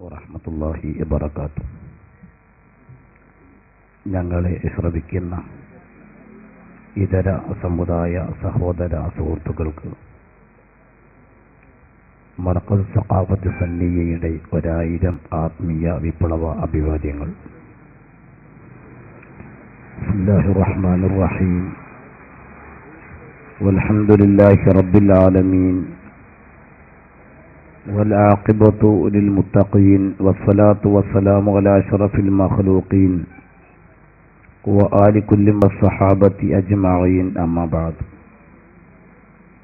വറഹ്മത്തുള്ളാഹി വബറകാതുഹു. ഞങ്ങളെ ശ്രവിക്കുന്ന ഇതര സമുദായ സഹോദര സുഹൃത്തുക്കൾക്ക് മർക്കസ് സഖാഫത്ത് സന്നിയയുടെ 1000 ആത്മീയ വിപ്ലവ അഭിവാദ്യങ്ങൾ. ബിസ്മില്ലാഹിർ റഹ്മാനിർ റഹീം. വൽഹംദുലില്ലാഹി റബ്ബിൽ ആലമീൻ والعاقبة للمتقين والصلاة والسلام على أشرف المخلوقين وآل كل الصحابة أجمعين أما بعد.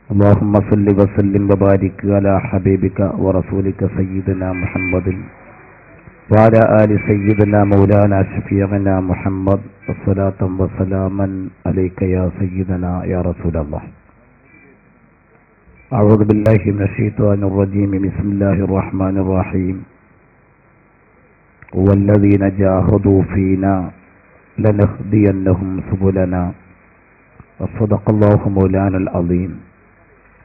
اللهم صل وسلم وبارك على حبيبك ورسولك سيدنا محمد وعلى آل سيدنا مولانا شفيعنا محمد والصلاة وسلاما عليك يا سيدنا يا رسول الله. أعوذ بالله من الشيطان الرجيم. بسم الله الرحمن الرحيم. والذين جاهدوا فينا لنهدينهم سبلنا وصدق الله مولانا العظيم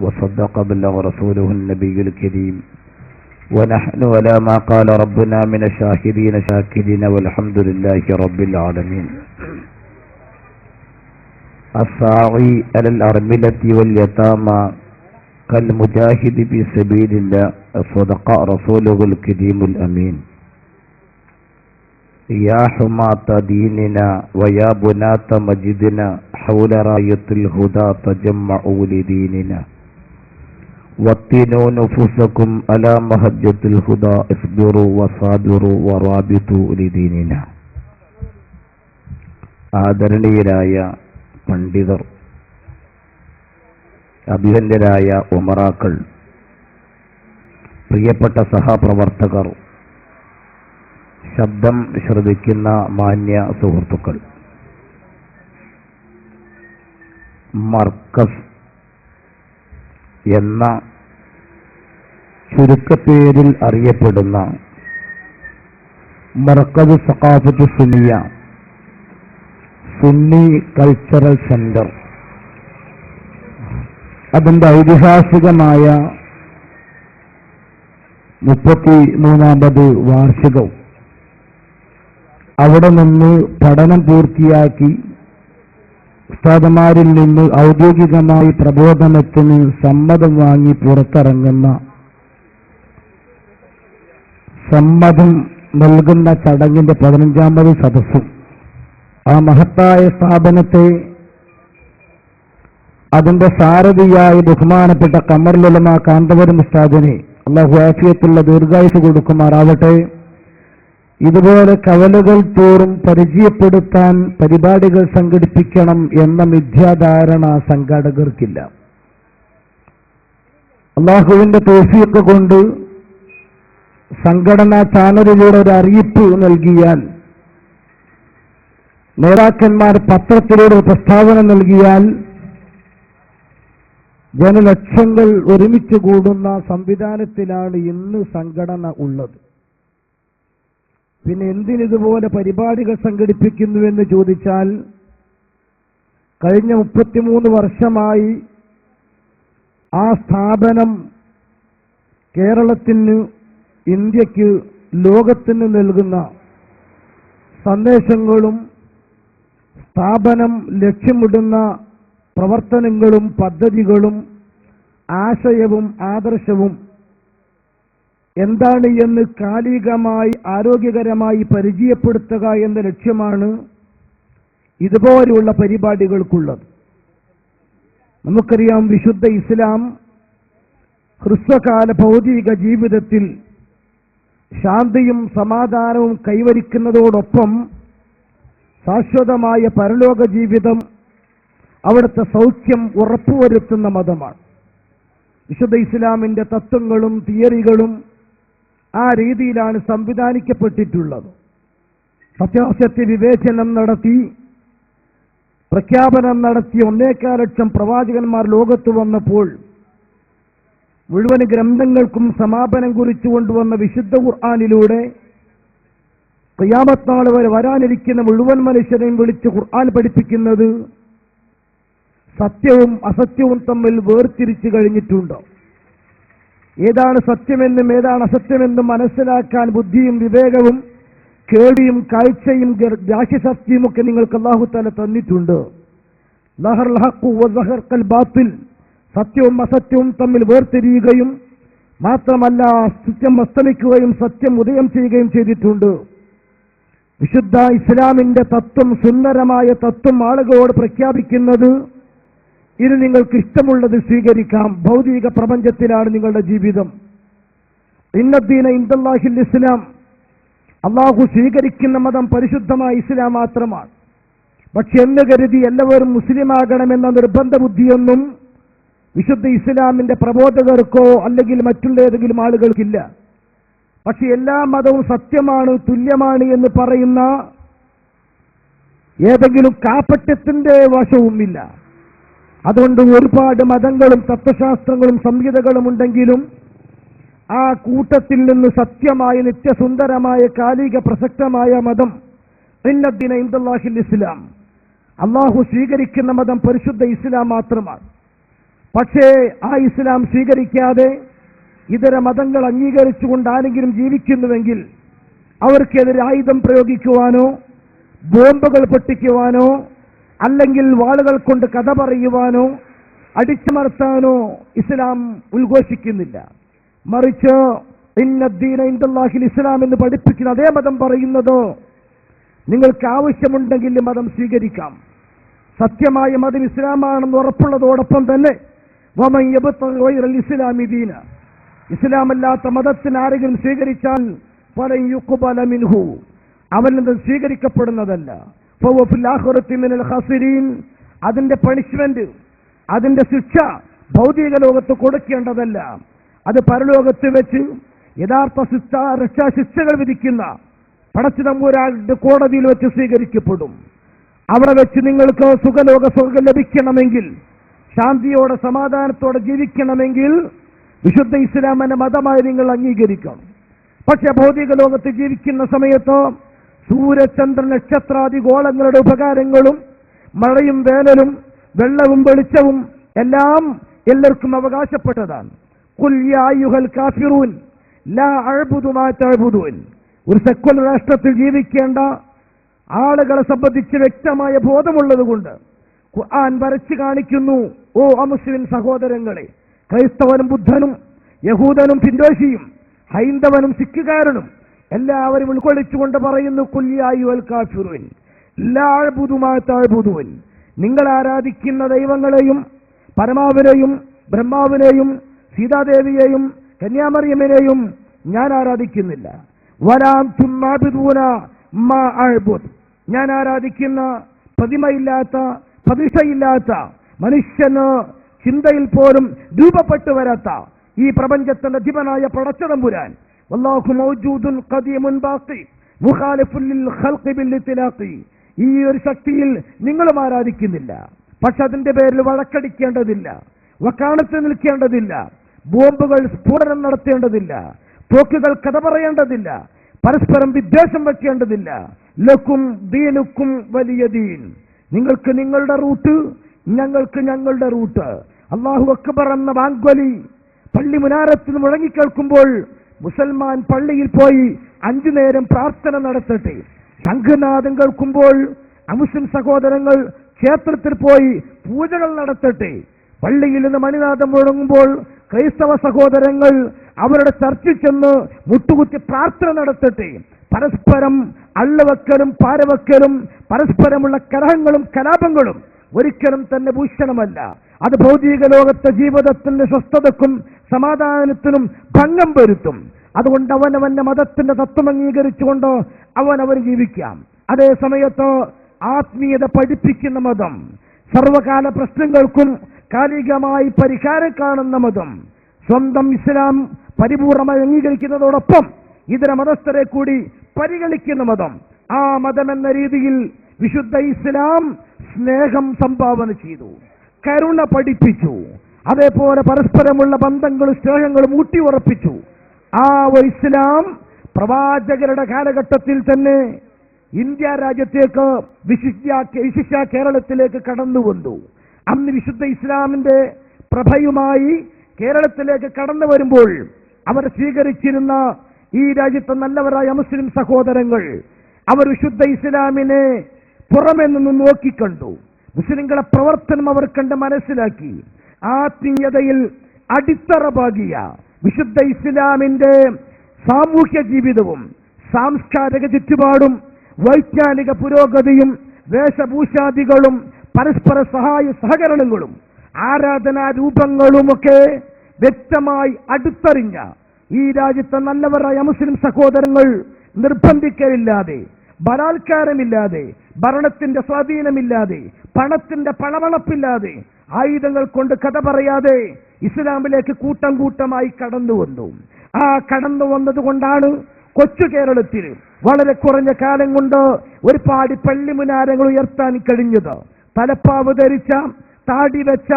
وصدق بلغ رسوله النبي الكريم ونحن على ما قال ربنا من الشاهدين شاكرين والحمد لله رب العالمين. الساعي على الأرملة واليتامى كالمجاهد في سبيل الله صدق رسوله الكريم الأمين. يا حماة ديننا ويا بنات مجدنا حول راية الهدى تجمعوا لديننا وطنوا نفوسكم على مهجة الهدى اصبروا وصابروا ورابطوا لديننا. ആദരണീയരായ പണ്ഡിതർ, അഭിവന്ദ്യരായ ഉമറാക്കൾ, പ്രിയപ്പെട്ട സഹപ്രവർത്തകർ, ശബ്ദം ശ്രവിക്കുന്ന മാന്യ സുഹൃത്തുക്കൾ, മർക്കസ് എന്ന ചുരുക്കപ്പേരിൽ അറിയപ്പെടുന്ന മർക്കസ് സഖാഫത്ത് സുന്നിയ സുന്നി കൾച്ചറൽ സെന്റർ, അതിൻ്റെ ഐതിഹാസികമായ 33ാമത് വാർഷികവും അവിടെ നിന്ന് പഠനം പൂർത്തിയാക്കി ഉസ്താദുമാരിൽ നിന്ന് ഔദ്യോഗികമായി പ്രബോധനത്തിന് സമ്മതം വാങ്ങി പുറത്തിറങ്ങുന്ന, സമ്മതം നൽകുന്ന ചടങ്ങിന്റെ 15ാമത് സദസ്സും ആ മഹത്തായ സ്ഥാപനത്തെ അതിന്റെ സാരഥിയായി ബഹുമാനപ്പെട്ട ഖമറുൽ ഉലമാ കാന്തപുരം ഉസ്താദിനെ അല്ലാഹു ആഫിയത്തുള്ള ദീർഘായുസ്സ് കൊടുക്കുമാറാവട്ടെ. ഇതുപോലെ കവലകൾ തോറും പരിചയപ്പെടുത്താൻ പരിപാടികൾ സംഘടിപ്പിക്കണം എന്ന മിഥ്യാധാരണ സംഘാടകർക്കില്ല. അല്ലാഹുവിന്റെ തൗഫീഖ് കൊണ്ട് സംഘടനാ ചാനലിലൂടെ ഒരു അറിയിപ്പ് നൽകിയാൽ, നേതാക്കന്മാർ പത്രത്തിലൂടെ പ്രസ്താവന നൽകിയാൽ ജനലക്ഷങ്ങൾ ഒരുമിച്ച് കൂടുന്ന സംവിധാനത്തിലാണ് ഇന്ന് സംഘടന ഉള്ളത്. പിന്നെ എന്തിനിതുപോലെ പരിപാടികൾ സംഘടിപ്പിക്കുന്നുവെന്ന് ചോദിച്ചാൽ, കഴിഞ്ഞ 33 വർഷമായി ആ സ്ഥാപനം കേരളത്തിന്, ഇന്ത്യക്ക്, ലോകത്തിന് നൽകുന്ന സന്ദേശങ്ങളും സ്ഥാപനം ലക്ഷ്യമിടുന്ന പ്രവർത്തനങ്ങളും പദ്ധതികളും ആശയവും ആദർശവും എന്താണ് എന്ന് കാലികമായി ആരോഗ്യകരമായി പരിചയപ്പെടുത്തുക എന്ന ലക്ഷ്യമാണ് ഇതുപോലെയുള്ള പരിപാടികൾക്കുള്ളത്. നമുക്കറിയാം, വിശുദ്ധ ഇസ്ലാം ഹ്രസ്വകാല ഭൗതിക ജീവിതത്തിൽ ശാന്തിയും സമാധാനവും കൈവരിക്കുന്നതോടൊപ്പം ശാശ്വതമായ പരലോക ജീവിതം, അവിടുത്തെ സൗഖ്യം ഉറപ്പുവരുത്തുന്ന മതമാണ്. വിശുദ്ധ ഇസ്ലാമിന്റെ തത്വങ്ങളും തിയറികളും ആ രീതിയിലാണ് സംവിധാനിക്കപ്പെട്ടിട്ടുള്ളത്. സത്യാസത്യ വിവേചനം നടത്തി പ്രഖ്യാപനം നടത്തിയ 1.25 ലക്ഷം പ്രവാചകന്മാർ ലോകത്ത് വന്നപ്പോൾ മുഴുവൻ ഗ്രന്ഥങ്ങൾക്കും സമാപനം കുറിച്ചുകൊണ്ടുവന്ന വിശുദ്ധ ഖുർആനിലൂടെ ഖിയാമത്ത് നാൾ വരെ വരാനിരിക്കുന്ന മുഴുവൻ മനുഷ്യരെയും വിളിച്ച് ഖുർആൻ പഠിപ്പിക്കുന്നത് സത്യവും അസത്യവും തമ്മിൽ വേർതിരിച്ചു കഴിഞ്ഞിട്ടുണ്ടോ? ഏതാണ് സത്യമെന്നും ഏതാണ് അസത്യമെന്നും മനസ്സിലാക്കാൻ ബുദ്ധിയും വിവേകവും കേൾവിയും കാഴ്ചയും രാശിശക്തിയും ഒക്കെ നിങ്ങൾക്ക് അല്ലാഹു തആല തന്നിട്ടുണ്ട്. ലഹർ ഹഖ് വസഹർഖൽ ബാത്തിൽ, സത്യവും അസത്യവും തമ്മിൽ വേർതിരിയുകയും മാത്രമല്ല സത്യം അസ്തമിക്കുകയും സത്യം ഉദയം ചെയ്യുകയും ചെയ്തിട്ടുണ്ട്. വിശുദ്ധ ഇസ്ലാമിന്റെ തത്വം, സുന്ദരമായ തത്വം ആളുകളോട് പ്രഖ്യാപിക്കുന്നത് ഇത് നിങ്ങൾക്ക് ഇഷ്ടമുള്ളത് സ്വീകരിക്കാം. ഭൗതിക പ്രപഞ്ചത്തിലാണ് നിങ്ങളുടെ ജീവിതം. ഇന്നദ്ദീന ഇൻദല്ലാഹിൽ ഇസ്ലാം, അള്ളാഹു സ്വീകരിക്കുന്ന മതം പരിശുദ്ധമായ ഇസ്ലാം മാത്രമാണ്. പക്ഷെ എന്ന് കരുതി എല്ലാവരും മുസ്ലിമാകണമെന്ന നിർബന്ധ ബുദ്ധിയൊന്നും വിശുദ്ധ ഇസ്ലാമിന്റെ പ്രബോധകർക്കോ അല്ലെങ്കിൽ മറ്റുള്ള ഏതെങ്കിലും ആളുകൾക്കില്ല. പക്ഷെ എല്ലാ മതവും സത്യമാണ്, തുല്യമാണ് എന്ന് പറയുന്ന ഏതെങ്കിലും കാപട്യത്തിന്റെ വശവുമില്ല. അതുകൊണ്ട് ഒരുപാട് മതങ്ങളും തത്വശാസ്ത്രങ്ങളും സംഹിതകളും ഉണ്ടെങ്കിലും ആ കൂട്ടത്തിൽ നിന്ന് സത്യമായ നിത്യസുന്ദരമായ കാലിക പ്രസക്തമായ മതം ഇന്നദ്ദീന ഇൻദല്ലാഹിൽ ഇസ്ലാം, അള്ളാഹു സ്വീകരിക്കുന്ന മതം പരിശുദ്ധ ഇസ്ലാം മാത്രമാണ്. പക്ഷേ ആ ഇസ്ലാം സ്വീകരിക്കാതെ ഇതര മതങ്ങൾ അംഗീകരിച്ചുകൊണ്ട് ആരെങ്കിലും ജീവിക്കുന്നുവെങ്കിൽ അവർക്കെതിരെ ആയുധം പ്രയോഗിക്കുവാനോ ബോംബുകൾ പൊട്ടിക്കുവാനോ അല്ലെങ്കിൽ വാളുകൾ കൊണ്ട് കഥ പറയുവാനോ അടിച്ചമർത്താനോ ഇസ്ലാം ഉദ്ഘോഷിക്കുന്നില്ല. മറിച്ച് ഇന്നദ്ദീന ഇൻദല്ലാഹിൽ ഇസ്ലാം എന്ന് പഠിപ്പിക്കുന്ന അതേ മതം പറയുന്നത് നിങ്ങൾക്ക് ആവശ്യമുണ്ടെങ്കിൽ മതം സ്വീകരിക്കാം. സത്യമായ മതം ഇസ്ലാമാണെന്ന് ഉറപ്പുള്ളതോടൊപ്പം തന്നെ വമൻ യബ്തഗി ഗൈറൽ ഇസ്ലാമി ദീന, ഇസ്ലാമല്ലാത്ത മതത്തിന് ആരെങ്കിലും സ്വീകരിച്ചാൽ ഫലൻ യുഖ്ബല മിൻഹു, അവനിൽ നിന്ന് സ്വീകരിക്കപ്പെടുന്നതല്ല. ഫഹുവ ഫിൽ ആഖിറതി മിനൽ ഖാസിരീൻ, അതിന്റെ പണിഷ്മെന്റ്, അതിന്റെ ശിക്ഷ ഭൗതിക ലോകത്ത് കൊടുക്കേണ്ടതല്ല, അത് പരലോകത്ത് വെച്ച് യഥാർത്ഥ ശിക്ഷകൾ വിധിക്കുന്ന പടച്ചു തമ്പുരാന്റെ കോടതിയിൽ വെച്ച് സ്വീകരിക്കപ്പെടും. അവിടെ വെച്ച് നിങ്ങൾക്ക് സുഖലോക സ്വർഗം ലഭിക്കണമെങ്കിൽ, ശാന്തിയോടെ സമാധാനത്തോടെ ജീവിക്കണമെങ്കിൽ വിശുദ്ധ ഇസ്ലാമിന്റെ മതമായി നിങ്ങൾ അംഗീകരിക്കണം. പക്ഷെ ഭൗതിക ലോകത്ത് ജീവിക്കുന്ന സമയത്ത് സൂര്യചന്ദ്ര നക്ഷത്രാദി ഗോളങ്ങളുടെ ഉപകാരങ്ങളും മഴയും വേനലും വെള്ളവും വെളിച്ചവും എല്ലാം എല്ലാവർക്കും അവകാശപ്പെട്ടതാണ്. ഖുൽ യാ അയ്യുഹൽ കാഫിറൂൻ ലാ അഅ്ബുദു മാ തഅ്ബുദൂൻ. ഒരു സെക്കുലർ രാഷ്ട്രത്തിൽ ജീവിക്കേണ്ട ആളുകളെ സംബന്ധിച്ച് വ്യക്തമായ ബോധമുള്ളതുകൊണ്ട് ഖുർആൻ വരച്ചു കാണിക്കുന്നു, ഓ അമുസ്ലിം സഹോദരങ്ങളെ, ക്രൈസ്തവനും ബുദ്ധനും യഹൂദനും ഹിന്ദോഷിയും ഹൈന്ദവനും സിഖുകാരനും എല്ലാവരും ഉൾക്കൊള്ളിച്ചുകൊണ്ട് പറയുന്നു, ഖുൽ യാ അയ്യുഹൽ കാഫിറൂൻ ലാ അഅ്ബുദു മാ തഅ്ബുദൂൻ. നിങ്ങൾ ആരാധിക്കുന്ന ദൈവങ്ങളെയും പരമാവിനെയും ബ്രഹ്മാവിനെയും സീതാദേവിയെയും കന്യാമറിയമ്മിനെയും ഞാൻ ആരാധിക്കുന്നില്ല. വലാ അൻതും അഅ്ബുദൂന മാ അഅ്ബുദ്, ഞാൻ ആരാധിക്കുന്ന പ്രതിമയില്ലാത്ത പ്രതിഷ്ഠയില്ലാത്ത മനുഷ്യന് ചിന്തയിൽ പോലും രൂപപ്പെട്ടു വരാത്ത ഈ പ്രപഞ്ചത്തിന്റെ അധിപനായ പടച്ചതമ്പുരാൻ വല്ലാഹു മൗജൂദുൻ ഖദീമുൻ ബാഖി മുഖാലിഫുൻ ലിൽ ഖൽഖി ബിൽ ഇത്ലാഖി, ഈ ഒരു ശക്തിയിൽ നിങ്ങളും ആരാധിക്കുന്നില്ല. പക്ഷെ അതിന്റെ പേരിൽ വഴക്കടിക്കേണ്ടതില്ല, വക്കാണത്ത് നിൽക്കേണ്ടതില്ല, ബോംബുകൾ സ്ഫോടനം നടത്തേണ്ടതില്ല, തോക്കുകൾ കഥ പറയേണ്ടതില്ല, പരസ്പരം വിദ്വേഷം വയ്ക്കേണ്ടതില്ല. ലക്കും ദീനുക്കും വലിയ ദീൻ, നിങ്ങൾക്ക് നിങ്ങളുടെ റൂട്ട്, ഞങ്ങൾക്ക് ഞങ്ങളുടെ റൂട്ട്. അല്ലാഹു അക്ബർ എന്ന വാങ്കൊലി പള്ളി മുനാരത്തിൽ മുഴങ്ങിക്കേൾക്കുമ്പോൾ മുസൽമാൻ പള്ളിയിൽ പോയി 5 നേരം പ്രാർത്ഥന നടത്തട്ടെ. ശംഖനാദം കേൾക്കുമ്പോൾ അമുസ്ലിം സഹോദരങ്ങൾ ക്ഷേത്രത്തിൽ പോയി പൂജകൾ നടത്തട്ടെ. പള്ളിയിൽ നിന്ന് മണിനാദം മുഴങ്ങുമ്പോൾ ക്രൈസ്തവ സഹോദരങ്ങൾ അവരുടെ ചർച്ചിൽ ചെന്ന് മുട്ടുകുത്തി പ്രാർത്ഥന നടത്തട്ടെ. പരസ്പരം അള്ളവെക്കലും പാരവെക്കലും പരസ്പരമുള്ള കലഹങ്ങളും കലാപങ്ങളും ഒരിക്കലും തന്നെ ഭൂഷണമല്ല. അത് ഭൗതിക ലോകത്തെ ജീവിതത്തിന്റെ സ്വസ്ഥതക്കും സമാധാനത്തിനും ഭംഗം വരുത്തും. അതുകൊണ്ട് അവനവന്റെ മതത്തിന്റെ തത്വം അംഗീകരിച്ചുകൊണ്ട് അവനവൻ ജീവിക്കാം. അതേ സമയത്ത് ആത്മീയത പഠിപ്പിക്കുന്ന മതം, സർവകാല പ്രശ്നങ്ങൾക്കും കാലികമായി പരിഹാരം കാണുന്ന മതം, സ്വന്തം ഇസ്ലാം പരിപൂർണമായി അംഗീകരിക്കുന്നതോടൊപ്പം ഇതര മതസ്ഥരെ കൂടി പരിഗണിക്കുന്ന മതം. ആ മതം എന്ന രീതിയിൽ വിശുദ്ധ ഇസ്ലാം സ്നേഹം സംഭാവന ചെയ്തു, കരുണ പഠിപ്പിച്ചു, അതേപോലെ പരസ്പരമുള്ള ബന്ധങ്ങളും സ്നേഹങ്ങളും ഊട്ടിയുറപ്പിച്ചു. ആ ഒരു ഇസ്ലാം പ്രവാചകരുടെ കാലഘട്ടത്തിൽ തന്നെ ഇന്ത്യ രാജ്യത്തേക്ക് വിശിഷ്യ കേരളത്തിലേക്ക് കടന്നു വന്നു. അന്ന് വിശുദ്ധ ഇസ്ലാമിന്റെ പ്രഭയുമായി കേരളത്തിലേക്ക് കടന്നു വരുമ്പോൾ അവർ സ്വീകരിച്ചിരുന്ന ഈ രാജ്യത്തെ നല്ലവരായ മുസ്ലിം സഹോദരങ്ങൾ അവർ വിശുദ്ധ ഇസ്ലാമിനെ പുറമെ നിന്ന് നോക്കിക്കണ്ടു. മുസ്ലിങ്ങളെ പ്രവർത്തനം അവർ കണ്ട് മനസ്സിലാക്കി. ആത്മീയതയിൽ അടിത്തറ പാകിയ വിശുദ്ധ ഇസ്ലാമിന്റെ സാമൂഹ്യ ജീവിതവും സാംസ്കാരിക ചുറ്റുപാടും വൈജ്ഞാനിക പുരോഗതിയും വേഷഭൂഷാദികളും പരസ്പര സഹായ സഹകരണങ്ങളും ആരാധനാ രൂപങ്ങളുമൊക്കെ വ്യക്തമായി അടുത്തറിഞ്ഞ ഈ രാജ്യത്തെ നല്ലവരായ മുസ്ലിം സഹോദരങ്ങൾ നിർബന്ധിക്കലില്ലാതെ, ബലാത്കാരമില്ലാതെ, ഭരണത്തിന്റെ സ്വാധീനമില്ലാതെ, പണത്തിന്റെ പണമണപ്പില്ലാതെ, ആയുധങ്ങൾ കൊണ്ട് കഥ പറയാതെ ഇസ്ലാമിലേക്ക് കൂട്ടം കൂട്ടമായി കടന്നു വന്നു. ആ കടന്നു വന്നതുകൊണ്ടാണ് കൊച്ചു കേരളത്തിൽ വളരെ കുറഞ്ഞ കാലം കൊണ്ട് ഒരുപാട് പള്ളിമുനാരങ്ങൾ ഉയർത്താൻ കഴിഞ്ഞത്. തലപ്പാവ് ധരിച്ച, താടി വെച്ച,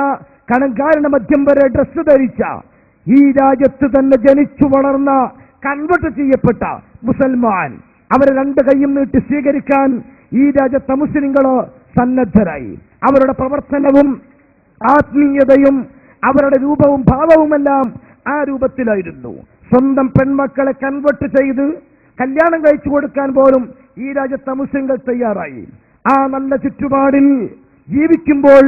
കണങ്കാലിന് മധ്യം വരെ ഡ്രസ് ധരിച്ച, ഈ രാജ്യത്ത് തന്നെ ജനിച്ചു വളർന്ന കൺവെർട്ട് ചെയ്യപ്പെട്ട മുസൽമാൻ അവരെ രണ്ട് കൈയും നീട്ടി സ്വീകരിക്കാൻ ഈ രാജ്യത്തെ മുസ്ലിങ്ങള് സന്നദ്ധരായി. അവരുടെ പ്രവർത്തനവും ആത്മീയതയും അവരുടെ രൂപവും ഭാവവുമെല്ലാം ആ രൂപത്തിലായിരുന്നു. സ്വന്തം പെൺമക്കളെ കൺവെർട്ട് ചെയ്ത് കല്യാണം കഴിച്ചു കൊടുക്കാൻ പോലും ഈ രാജ്യത്തെ മുസ്ലിങ്ങൾ തയ്യാറായി. ആ നല്ല ചുറ്റുപാടിൽ ജീവിക്കുമ്പോൾ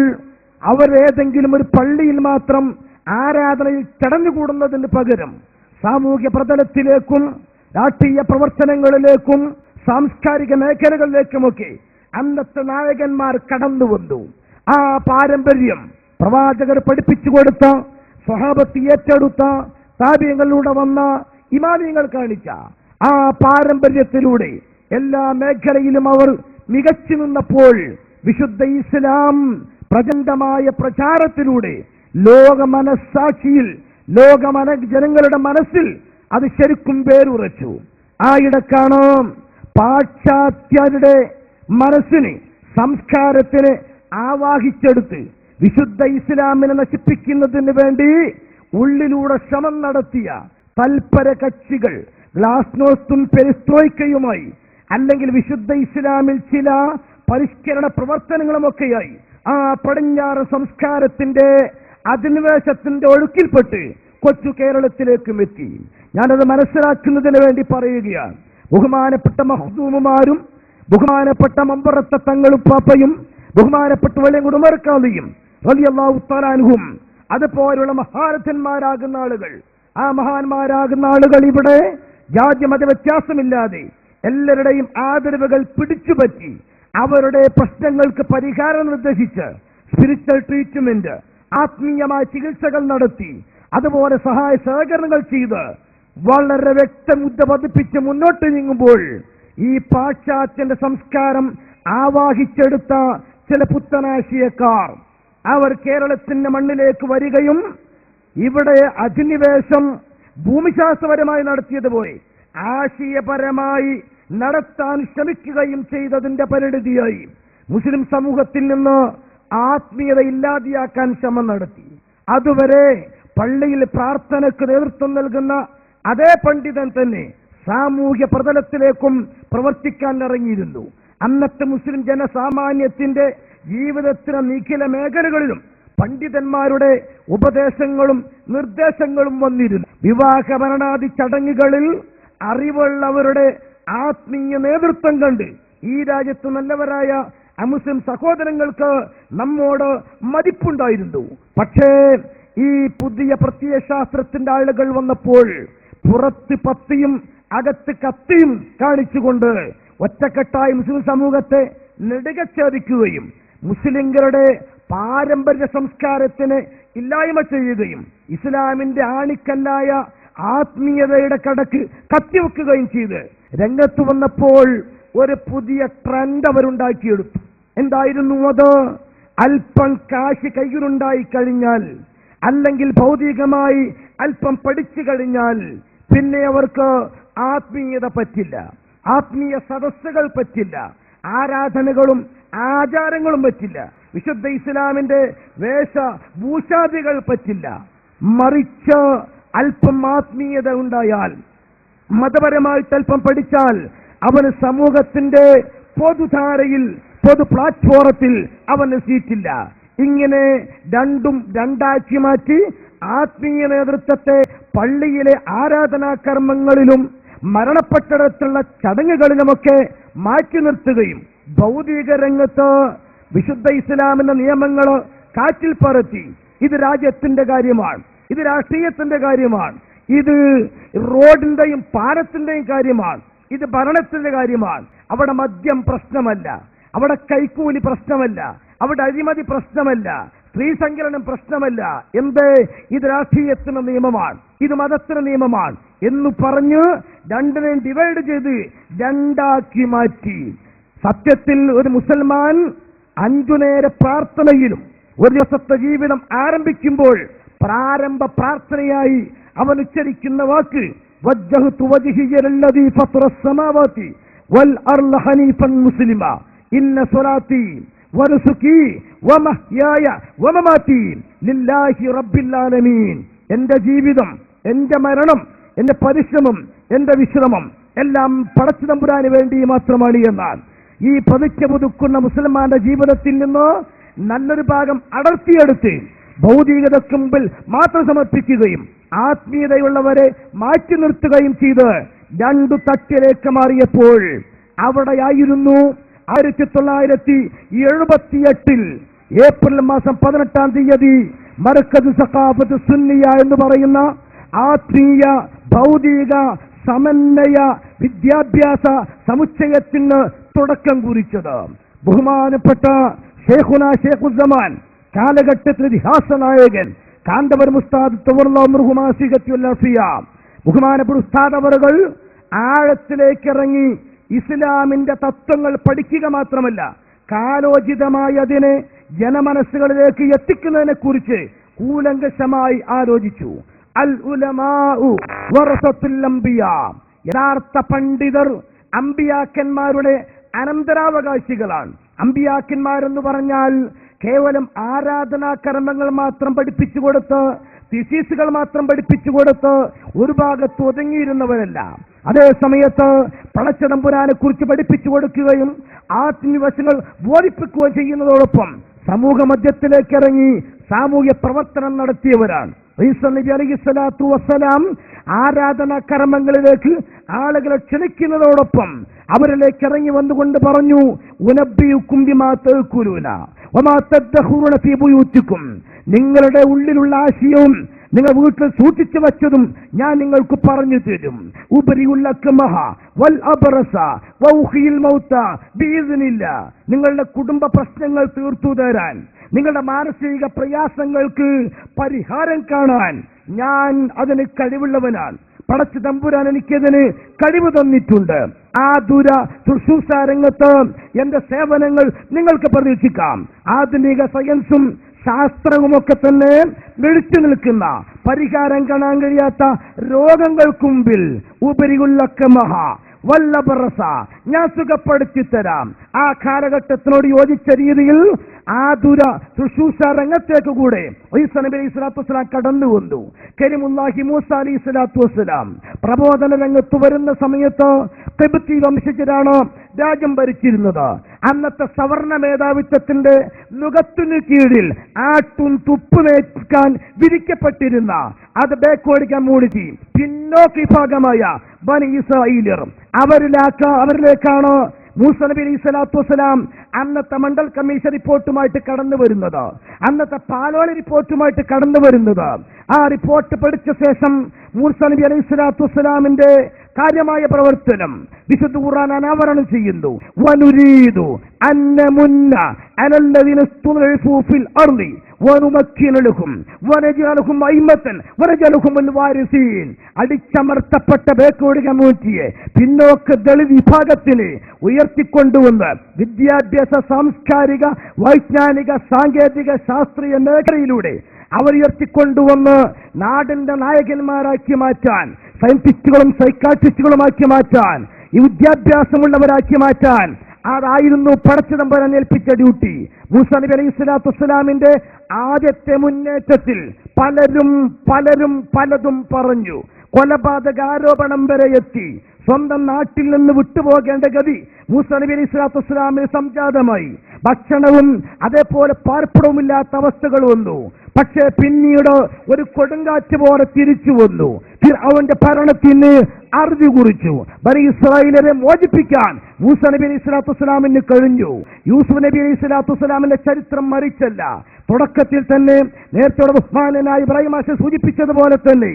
അവർ ഏതെങ്കിലും ഒരു പള്ളിയിൽ മാത്രം ആരാധനയിൽ ചടഞ്ഞുകൂടുന്നതിന് പകരം സാമൂഹ്യ പ്രതലത്തിലേക്കും രാഷ്ട്രീയ പ്രവർത്തനങ്ങളിലേക്കും സാംസ്കാരിക മേഖലകളിലേക്കുമൊക്കെ അന്നത്തെ നായകന്മാർ കടന്നു വന്നു. ആ പാരമ്പര്യം പ്രവാചകർ പഠിപ്പിച്ചു കൊടുത്ത, സ്വഹാബത്ത് ഏറ്റെടുത്ത, താബിഈങ്ങളിലൂടെ വന്ന ഇമാമിയങ്ങൾ കാണിച്ച ആ പാരമ്പര്യത്തിലൂടെ എല്ലാ മേഖലയിലും അവർ മികച്ചു നിന്നപ്പോൾ വിശുദ്ധ ഇസ്ലാം പ്രചണ്ഡമായ പ്രചാരത്തിലൂടെ ലോക മനസ്സാക്ഷിയിൽ, ജനങ്ങളുടെ മനസ്സിൽ അത് ശരിക്കും വേരുറച്ചു. ആയിടക്കാണ് പാശ്ചാത്യരുടെ മനസ്സിനെ, സംസ്കാരത്തിന് ആവാഹിച്ചെടുത്ത് വിശുദ്ധ ഇസ്ലാമിനെ നശിപ്പിക്കുന്നതിന് വേണ്ടി ഉള്ളിലൂടെ ശ്രമം നടത്തിയ തൽപര കക്ഷികൾ ഗ്ലാസ്നോസ്തും പെരിസ്ട്രോയ്ക്കയുമായി, അല്ലെങ്കിൽ വിശുദ്ധ ഇസ്ലാമിൽ ചില പരിഷ്കരണ പ്രവർത്തനങ്ങളുമൊക്കെയായി ആ പടിഞ്ഞാറ് സംസ്കാരത്തിന്റെ അധിനിവേശത്തിന്റെ ഒഴുക്കിൽപ്പെട്ട് കൊച്ചു കേരളത്തിലേക്കും എത്തി. ഞാനത് മനസ്സിലാക്കുന്നതിന് വേണ്ടി പറയുകയാണ്. ബഹുമാനപ്പെട്ട മഖ്ദൂമുമാരും ബഹുമാനപ്പെട്ട മമ്പറത്തെ തങ്ങളും പാപ്പയും ബഹുമാനപ്പെട്ട വലിയ ഉമർ ഖാദിയും റളിയല്ലാഹു തആല അൻഹും അതുപോലുള്ള മഹാരഥന്മാരാകുന്ന ആളുകൾ, ആ മഹാന്മാരാകുന്ന ആളുകൾ ഇവിടെ ജാതിമത വ്യത്യാസമില്ലാതെ എല്ലാവരുടെയും ആദരവുകൾ പിടിച്ചുപറ്റി അവരുടെ പ്രശ്നങ്ങൾക്ക് പരിഹാരം നിർദ്ദേശിച്ച് സ്പിരിച്വൽ ട്രീറ്റ്മെന്റ്, ആത്മീയമായ ചികിത്സകൾ നടത്തി, അതുപോലെ സഹായ സഹകരണങ്ങൾ ചെയ്ത് വളരെ വ്യക്തമുദ്ര പതിപ്പിച്ച് മുന്നോട്ട് നീങ്ങുമ്പോൾ ഈ പാശ്ചാത്യന്റെ സംസ്കാരം ആവാഹിച്ചെടുത്ത ചില പുത്തനാശയക്കാർ അവർ കേരളത്തിന്റെ മണ്ണിലേക്ക് വരികയും ഇവിടെ അധിനിവേശം ഭൂമിശാസ്ത്രപരമായി നടത്തിയതുപോലെ ആശയപരമായി നടത്താൻ ശ്രമിക്കുകയും ചെയ്തതിന്റെ പരിണിതിയായി മുസ്ലിം സമൂഹത്തിൽ നിന്ന് ആത്മീയത ഇല്ലാതെയാക്കാൻ ശ്രമം നടത്തി. അതുവരെ പള്ളിയിൽ പ്രാർത്ഥനയ്ക്ക് നേതൃത്വം നൽകുന്ന അതേ പണ്ഡിതൻ തന്നെ സാമൂഹ്യ പ്രതലത്തിലേക്കും പ്രവർത്തിക്കാൻ ഇറങ്ങിയിരുന്നു. അന്നത്തെ മുസ്ലിം ജനസാമാന്യത്തിന്റെ ജീവിതത്തിന് നിഖില മേഖലകളിലും പണ്ഡിതന്മാരുടെ ഉപദേശങ്ങളും നിർദ്ദേശങ്ങളും വന്നിരുന്നു. വിവാഹ മരണാദി ചടങ്ങുകളിൽ അറിവുള്ളവരുടെ ആത്മീയ നേതൃത്വം കണ്ട് ഈ രാജ്യത്ത് നല്ലവരായ അമുസ്ലിം സഹോദരങ്ങൾക്ക് നമ്മോട് മതിപ്പുണ്ടായിരുന്നു. പക്ഷേ ഈ പുതിയ പ്രത്യയശാസ്ത്രത്തിന്റെ ആളുകൾ വന്നപ്പോൾ പുറത്ത് പത്തിയും അകത്ത് കത്തിയും കാണിച്ചുകൊണ്ട് ഒറ്റക്കെട്ടായി മുസ്ലിം സമൂഹത്തെ നെടുകച്ചേദിക്കുകയും മുസ്ലിങ്ങളുടെ പാരമ്പര്യ സംസ്കാരത്തിന് ഇല്ലായ്മ ചെയ്യുകയും ഇസ്ലാമിന്റെ ആണിക്കല്ലായ ആത്മീയതയുടെ കടക്ക് കത്തിവെക്കുകയും ചെയ്ത് രംഗത്ത് വന്നപ്പോൾ ഒരു പുതിയ ട്രെൻഡ് അവരുണ്ടാക്കിയെടുത്തു. എന്തായിരുന്നു അത്? അല്പം കാശ് കയ്യിലുണ്ടായി കഴിഞ്ഞാൽ, അല്ലെങ്കിൽ ഭൗതികമായി അല്പം പഠിച്ചു കഴിഞ്ഞാൽ പിന്നെ അവർക്ക് ആത്മീയത പറ്റില്ല, ആത്മീയ സദസ്സുകൾ പറ്റില്ല, ആരാധനകളും ആചാരങ്ങളും പറ്റില്ല, വിശുദ്ധ ഇസ്ലാമിന്റെ വേഷഭൂഷാദികൾ പറ്റില്ല. മറിച്ച് അല്പം ആത്മീയത ഉണ്ടായാൽ, മതപരമായിട്ട് അല്പം പഠിച്ചാൽ അവന് സമൂഹത്തിന്റെ പൊതുധാരയിൽ, പൊതു പ്ലാറ്റ്ഫോറത്തിൽ അവന് സീറ്റില്ല. ഇങ്ങനെ രണ്ടും രണ്ടാക്കി മാറ്റി ആത്മീയ നേതൃത്വത്തെ പള്ളിയിലെ ആരാധനാകർമ്മങ്ങളിലും മരണപ്പെട്ടിടത്തുള്ള ചടങ്ങുകളിലുമൊക്കെ മാറ്റി നിർത്തുകയും ഭൗതിക രംഗത്ത് വിശുദ്ധ ഇസ്ലാമിന്റെ നിയമങ്ങൾ കാറ്റിൽ പറത്തി ഇത് രാജ്യത്തിന്റെ കാര്യമാണ്, ഇത് രാഷ്ട്രീയത്തിന്റെ കാര്യമാണ്, ഇത് റോഡിന്റെയും പാലത്തിന്റെയും കാര്യമാണ്, ഇത് ഭരണത്തിന്റെ കാര്യമാണ്. അവിടെ മദ്യം പ്രശ്നമല്ല, അവിടെ കൈക്കൂലി പ്രശ്നമല്ല, അവിടെ അഴിമതി പ്രശ്നമല്ല, സ്ത്രീ സങ്കലനം പ്രശ്നമല്ല. എന്ത്? ഇത് രാഷ്ട്രീയത്തിന് നിയമമാണ്, ഇത് മതത്തിന് നിയമമാണ് എന്ന് പറഞ്ഞ് രണ്ടിനെയും ഡിവൈഡ് ചെയ്ത് രണ്ടാക്കി മാറ്റി. സത്യത്തിൽ ഒരു മുസൽമാൻ 5 നേര പ്രാർത്ഥനയിലും ഒരു ദിവസത്തെ ജീവിതം ആരംഭിക്കുമ്പോൾ പ്രാരംഭ പ്രാർത്ഥനയായി അവൻ ഉച്ചരിക്കുന്ന വാക്ക് വജ്ജഹ്തു വജ്ഹിയ ലില്ലദീ ഫത്തറസ് സമാവാതി വൽ അർള ഹനീഫൻ മുസ്ലിമ ഇന്ന സ്വലാത്തി വനുസുകി വമഹ്യായ വമമാതി ലില്ലാഹി റബ്ബിൽ ആലമീൻ. എന്റെ ജീവിതം, എന്റെ മരണം, എന്റെ പരിശ്രമം, എന്റെ വിശ്രമം എല്ലാം പടച്ച തമ്പുരാന് വേണ്ടി മാത്രമാണ് എന്നാൽ ഈ പ്രതിജ്ഞ പുതുക്കുന്ന മുസൽമാന്റെ ജീവിതത്തിൽ നിന്ന് നല്ലൊരു ഭാഗം അടർത്തിയെടുത്ത് ഭൗതികതയ്ക്ക് മുമ്പിൽ മാത്രം സമർപ്പിക്കുകയും ആത്മീയതയുള്ളവരെ മാറ്റി നിർത്തുകയും ചെയ്ത് രണ്ടു തട്ടിലേക്ക് മാറിയപ്പോൾ അവിടെയായിരുന്നു 1978 ഏപ്രിൽ മാസം 18-ാം തീയതി മർക്കസ് സഖാഫത്ത് സുന്നിയ എന്ന് പറയുന്ന ആത്മീയ ഭൗതിക സമന്വയ വിദ്യാഭ്യാസ സമുച്ചയത്തിന് തുടക്കം കുറിച്ചത്. ബഹുമാനപ്പെട്ട ഷേഖുന ഷേഖുസ്സമാൻ, കാലഘട്ടത്തിൽ ഇതിഹാസ നായകൻ കാന്തപുരം ഉസ്താദ് ബഹുമാനപ്പെട്ട ഉസ്താദ് അവറുകൾ ആഴത്തിലേക്ക് ഇറങ്ങി ഇസ്ലാമിന്റെ തത്വങ്ങൾ പഠിക്കുക മാത്രമല്ല കാലോചിതമായി അതിനെ ജനമനസ്സുകളിലേക്ക് എത്തിക്കുന്നതിനെ കുറിച്ച് കൂലങ്കഷമായി ആലോചിച്ചു. അൽ ഉലമാഉ വറസത്തുൽ അംബിയാ, യഥാർത്ഥ പണ്ഡിതർ അമ്പിയാക്കന്മാരുടെ അനന്തരാവകാശികളാണ്. അമ്പിയാക്കന്മാരെന്ന് പറഞ്ഞാൽ കേവലം ആരാധനാ കർമ്മങ്ങൾ മാത്രം പഠിപ്പിച്ചു കൊടുത്ത്, തിസീസുകൾ മാത്രം പഠിപ്പിച്ചു കൊടുത്ത് ഒരു ഭാഗത്ത് ഒതുങ്ങിയിരുന്നവരല്ല. അതേ സമയത്ത് പടച്ചതമ്പുരാനെ കുറിച്ച് പഠിപ്പിച്ചു കൊടുക്കുകയും ആത്മീയവശങ്ങൾ ബോധിപ്പിക്കുകയും ചെയ്യുന്നതോടൊപ്പം സമൂഹ മധ്യത്തിലേക്ക് ഇറങ്ങി സാമൂഹ്യ പ്രവർത്തനം നടത്തിയവരാണ്. ഈസാ നബി അലൈഹിസ്സലാത്തു വസ്സലാം ആരാധനാ കർമ്മങ്ങളിലേക്ക് ആളുകളെ ക്ഷണിക്കുന്നതോടൊപ്പം അവരിലേക്ക് ഇറങ്ങി വന്നുകൊണ്ട് പറഞ്ഞു, ഉനബ്ബിയുക്കും ബിമാ തഅകുലൂന വമാ തദ്ഖുറൂന ഫീ ബുയൂത്തിക്കും, നിങ്ങളുടെ ഉള്ളിലുള്ള ആശയവും നിങ്ങൾ വീട്ടിൽ സൂക്ഷിച്ചു വച്ചതും ഞാൻ നിങ്ങൾക്ക് പറഞ്ഞു തരും. നിങ്ങളുടെ കുടുംബ പ്രശ്നങ്ങൾ തീർത്തു തരാൻ, നിങ്ങളുടെ മാനസിക പ്രയാസങ്ങൾക്ക് പരിഹാരം കാണാൻ ഞാൻ അതിന് കഴിവുള്ളവനാണ്. പടച്ച തമ്പുരാൻ എനിക്കതിന് കഴിവ് തന്നിട്ടുണ്ട്. ആതുര ശുശ്രൂഷ രംഗത്ത് എന്റെ സേവനങ്ങൾ നിങ്ങൾക്ക് പ്രതീക്ഷിക്കാം. ആധുനിക സയൻസും ശാസ്ത്രവുമൊക്കെ തന്നെ വിളിച്ചു നിൽക്കുന്ന, പരിഹാരം കാണാൻ കഴിയാത്ത രോഗങ്ങൾക്ക് മുമ്പിൽ ഉപരിയുള്ളൊക്കെ മഹാ വല്ലബറസ ഞാൻ സുഖപ്പെടുത്തി തരാം. ആ കാലഘട്ടത്തിനോട് യോജിച്ച രീതിയിൽ ആതുര ശുശ്രൂഷ രംഗത്തേക്ക് കൂടെ ഈസാ നബി അലൈഹി സ്വലാത്തു വസ്സലാം കടന്നു വന്നു. കരീമുല്ലാഹി മൂസ അലൈഹി സ്വലാത്തു വസ്സലാം പ്രബോധന രംഗത്ത് വരുന്ന സമയത്ത് ഖിബ്തി വംശജരാണ് രാജ്യം ഭരിച്ചിരുന്നത്. അന്നത്തെ സവർണ മേധാവിത്വത്തിന്റെ നുകത്തിനു കീഴിൽ ആട്ടും തുപ്പുമേക്കാൻ വിധിക്കപ്പെട്ടിരുന്ന അത് ബാക്ക്വേർഡ് കമ്മ്യൂണിറ്റി, പിന്നോക്ക വിഭാഗമായ ബനി ഇസ്രായേലിയർ, അവരിലേക്കാണ് മൂസാ നബി അലൈഹി സ്വലാത്തു വസ്സലാം അന്നത്തെ മണ്ഡൽ കമ്മീഷൻ റിപ്പോർട്ടുമായിട്ട് കടന്നു വരുന്നത്, അന്നത്തെ പാലോളി റിപ്പോർട്ടുമായിട്ട് കടന്നു വരുന്നത്. ആ റിപ്പോർട്ട് പഠിച്ച ശേഷം മൂസാ നബി അലൈഹി സ്വലാത്തു വസ്സലാമിന്റെ കാര്യമായ പ്രവർത്തനം വിശുദ്ധ ഖുർആൻ അനാവരണം ചെയ്യുന്നു. വനുരീദു അന്നമുന്ന അലല്ലദീന സ്തുദിഫു ഫിൽ അർളി വനുമക്കിന ലഹും വനജഅലഹും അയിമത്തൻ വനജഅലഹുൽ വാരിസീൻ. അടിച്ചമർത്തപ്പെട്ട ബാക്ക്വേർഡ് കമ്മ്യൂണിറ്റിയെ, പിന്നോക്ക ദളിത് വിഭാഗത്തിനെ ഉയർത്തിക്കൊണ്ടുവന്ന് വിദ്യാഭ്യാസ, സാംസ്കാരിക, വൈജ്ഞാനിക, സാങ്കേതിക, ശാസ്ത്രീയ മേഖലയിലൂടെ അവർ ഉയർത്തിക്കൊണ്ടുവന്ന് നാടിന്റെ നായകന്മാരാക്കി മാറ്റാൻ സയന്റിസ്റ്റുകളും സൈക്കാട്രിസ്റ്റുകളുമാക്കി മാറ്റാൻ, ഈ വിദ്യാഭ്യാസമുള്ളവരാക്കി മാറ്റാൻ അതായിരുന്നു പടച്ചതമ്പുരാൻ ഏൽപ്പിച്ച ഡ്യൂട്ടി. മൂസാ നബി അലൈഹി സ്വലാത്തു വസ്സലാമിന്റെ ആദ്യത്തെ മുന്നേറ്റത്തിൽ പലരും പലതും പറഞ്ഞു. കൊലപാതകാരോപണം വരെ എത്തി. സ്വന്തം നാട്ടിൽ നിന്ന് വിട്ടുപോകേണ്ട ഗതി മൂസാ നബി അലൈഹി സ്വലാത്തു വസ്സലാമിന് സംജാതമായി. ഭക്ഷണവും അതേപോലെ പാർപ്പിടവുമില്ലാത്ത അവസ്ഥകൾ വന്നു. പക്ഷേ പിന്നീട് ഒരു കൊടുങ്കാറ്റ് പോലെ തിരിച്ചു വന്നു. അവന്റെ ഭരണത്തിന് അറുതി കുറിച്ചു. ബനി ഇസ്രായേലിനെ മോചിപ്പിക്കാൻ മൂസാ നബി അലൈഹി സ്വലാത്തു വസ്സലാമിന് കഴിഞ്ഞു. യൂസുഫ് നബി അലൈഹി സ്വലാത്തു വസ്സലാമിന്റെ ചരിത്രം മറിച്ചല്ല. തുടക്കത്തിൽ തന്നെ നേരത്തെ ബഹുമാനനായ ഇബ്രാഹിം മാഷ് സൂചിപ്പിച്ചതുപോലെ തന്നെ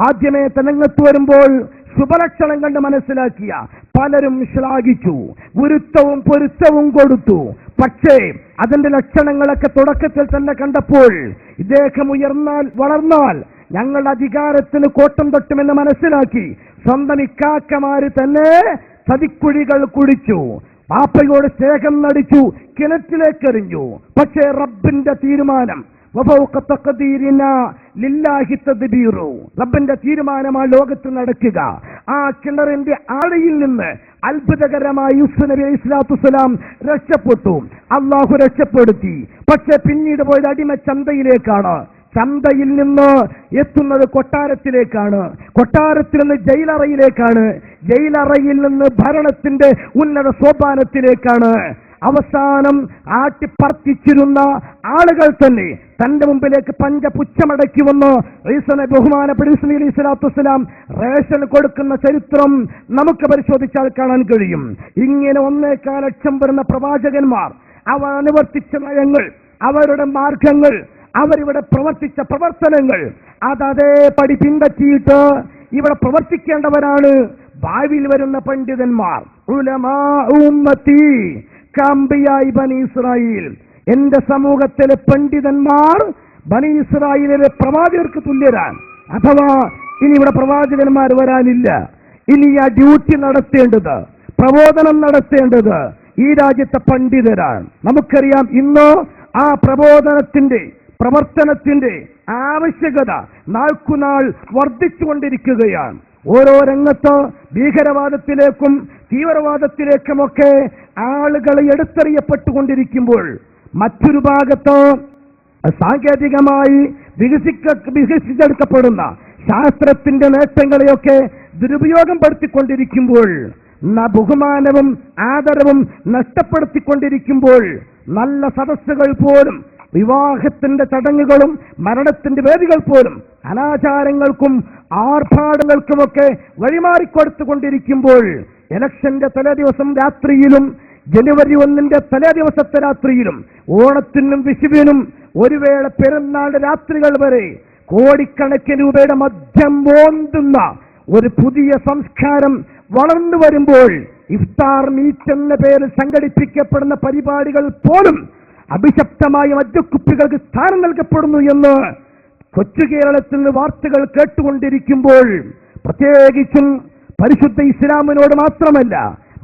ആദ്യമേ തെരഞ്ഞെടുപ്പ് വരുമ്പോൾ ശുഭലക്ഷണം കണ്ട് മനസ്സിലാക്കിയ പലരും ശ്ലാഘിച്ചു, ഗുരുത്വവും പൊരുത്തവും കൊടുത്തു. പക്ഷേ അതിന്റെ ലക്ഷണങ്ങളൊക്കെ തുടക്കത്തിൽ തന്നെ കണ്ടപ്പോൾ ഇദ്ദേഹം വളർന്നാൽ ഞങ്ങൾ അധികാരത്തിന് കോട്ടം തൊട്ടുമെന്ന് മനസ്സിലാക്കി സ്വന്തം ഇക്കാക്കമാര് തന്നെ ചതിക്കുഴികൾ കുടിച്ചു. പാപ്പയോട് സ്നേഹം നടിച്ചു, കിണറ്റിലേക്കെറിഞ്ഞു. പക്ഷേ റബ്ബിന്റെ തീരുമാനം, റബ്ബിന്റെ തീരുമാനമാണ് ലോകത്ത് നടക്കുക. ആ കിണറിന്റെ ആഴയിൽ നിന്ന് അത്ഭുതകരമായി യൂസുഫ് നബി അലൈഹി സ്വലാത്തു വസ്സലാം രക്ഷപ്പെട്ടു. അള്ളാഹു രക്ഷപ്പെടുത്തി. പക്ഷെ പിന്നീട് പോയത് അടിമ ചന്തയിലേക്കാണ്. ചന്തയിൽ നിന്ന് എത്തുന്നത് കൊട്ടാരത്തിലേക്കാണ്. കൊട്ടാരത്തിൽ നിന്ന് ജയിലറയിലേക്കാണ്. ജയിലറയിൽ നിന്ന് ഭരണത്തിന്റെ ഉന്നത സോപാനത്തിലേക്കാണ്. അവസാനം ആട്ടിപ്പർത്തിച്ചിരുന്ന ആളുകൾ തന്നെ തന്റെ മുമ്പിലേക്ക് പഞ്ചപുച്ഛമടക്കി വന്ന് ബഹുമാനപ്പെട്ട യൂസുഫ് നബി അലൈഹി സ്വലാത്തു വസ്സലാം റേഷൻ കൊടുക്കുന്ന ചരിത്രം നമുക്ക് പരിശോധിച്ചാൽ കാണാൻ കഴിയും. ഇങ്ങനെ 1.25 ലക്ഷം വരുന്ന പ്രവാചകന്മാർ, അവർ അനുവർത്തിച്ച നയങ്ങൾ, അവരുടെ മാർഗങ്ങൾ, അവരിവിടെ പ്രവർത്തിച്ച പ്രവർത്തനങ്ങൾ അതേപടി പിൻപറ്റിയിട്ട് ഇവിടെ പ്രവർത്തിക്കേണ്ടവരാണ് ഭാവിയിൽ വരുന്ന പണ്ഡിതന്മാർ. ഉലമാ ഉമ്മത്തി കഅംബിയാഇ ബനി ഇസ്രായേൽ. എന്റെ സമൂഹത്തിലെ പണ്ഡിതന്മാർ ബനി ഇസ്രായേലിലെ പ്രവാചകർക്ക് തുല്യരാണ്. അഥവാ ഇനി ഇവിടെ പ്രവാചകന്മാർ വരാനില്ല. ഇനി ആ ഡ്യൂട്ടി നടത്തേണ്ടത്, പ്രബോധനം നടത്തേണ്ടത് ഈ രാജ്യത്തെ പണ്ഡിതരാണ്. നമുക്കറിയാം ഇന്ന് ആ പ്രബോധനത്തിന്റെ പ്രവർത്തനത്തിന്റെ ആവശ്യകത നാൾക്കുനാൾ വർദ്ധിച്ചുകൊണ്ടിരിക്കുകയാണ്. ഓരോ രംഗത്ത് ഭീകരവാദത്തിലേക്കും തീവ്രവാദത്തിലേക്കുമൊക്കെ ആളുകൾ എടുത്തെറിയപ്പെട്ടുകൊണ്ടിരിക്കുമ്പോൾ മറ്റൊരു ഭാഗത്ത് സാങ്കേതികമായി വികസിച്ചെടുക്കപ്പെടുന്ന ശാസ്ത്രത്തിന്റെ നേട്ടങ്ങളെയൊക്കെ ദുരുപയോഗം പെടുത്തിക്കൊണ്ടിരിക്കുമ്പോൾ, ബഹുമാനവും ആദരവും നഷ്ടപ്പെടുത്തിക്കൊണ്ടിരിക്കുമ്പോൾ, നല്ല സദസ്സുകൾ പോലും, വിവാഹത്തിന്റെ ചടങ്ങുകളും മരണത്തിന്റെ വേദികൾ പോലും അനാചാരങ്ങൾക്കും ആർഭാടങ്ങൾക്കുമൊക്കെ വഴിമാറിക്കൊടുത്തുകൊണ്ടിരിക്കുമ്പോൾ, ഇലക്ഷന്റെ തലേദിവസം രാത്രിയിലും ജനുവരി 1 തലേദിവസത്തെ രാത്രിയിലും ഓണത്തിനും വിഷുവിനും ഒരു വേള പെരുന്നാളുടെ രാത്രികൾ വരെ കോടിക്കണക്കിന് രൂപയുടെ മദ്യം മോന്തുന്ന ഒരു പുതിയ സംസ്കാരം വളർന്നു വരുമ്പോൾ, ഇഫ്താർ മീറ്റ് എന്ന പേരിൽ സംഘടിപ്പിക്കപ്പെടുന്ന പരിപാടികൾ പോലും അഭിശപ്തമായ മദ്യക്കുപ്പികൾക്ക് സ്ഥാനം നൽകപ്പെടുന്നു എന്ന് കൊച്ചു കേരളത്തിൽ നിന്ന് വാർത്തകൾ കേട്ടുകൊണ്ടിരിക്കുമ്പോൾ, പ്രത്യേകിച്ചും പരിശുദ്ധ ഇസ്ലാമിനോട് മാത്രമല്ല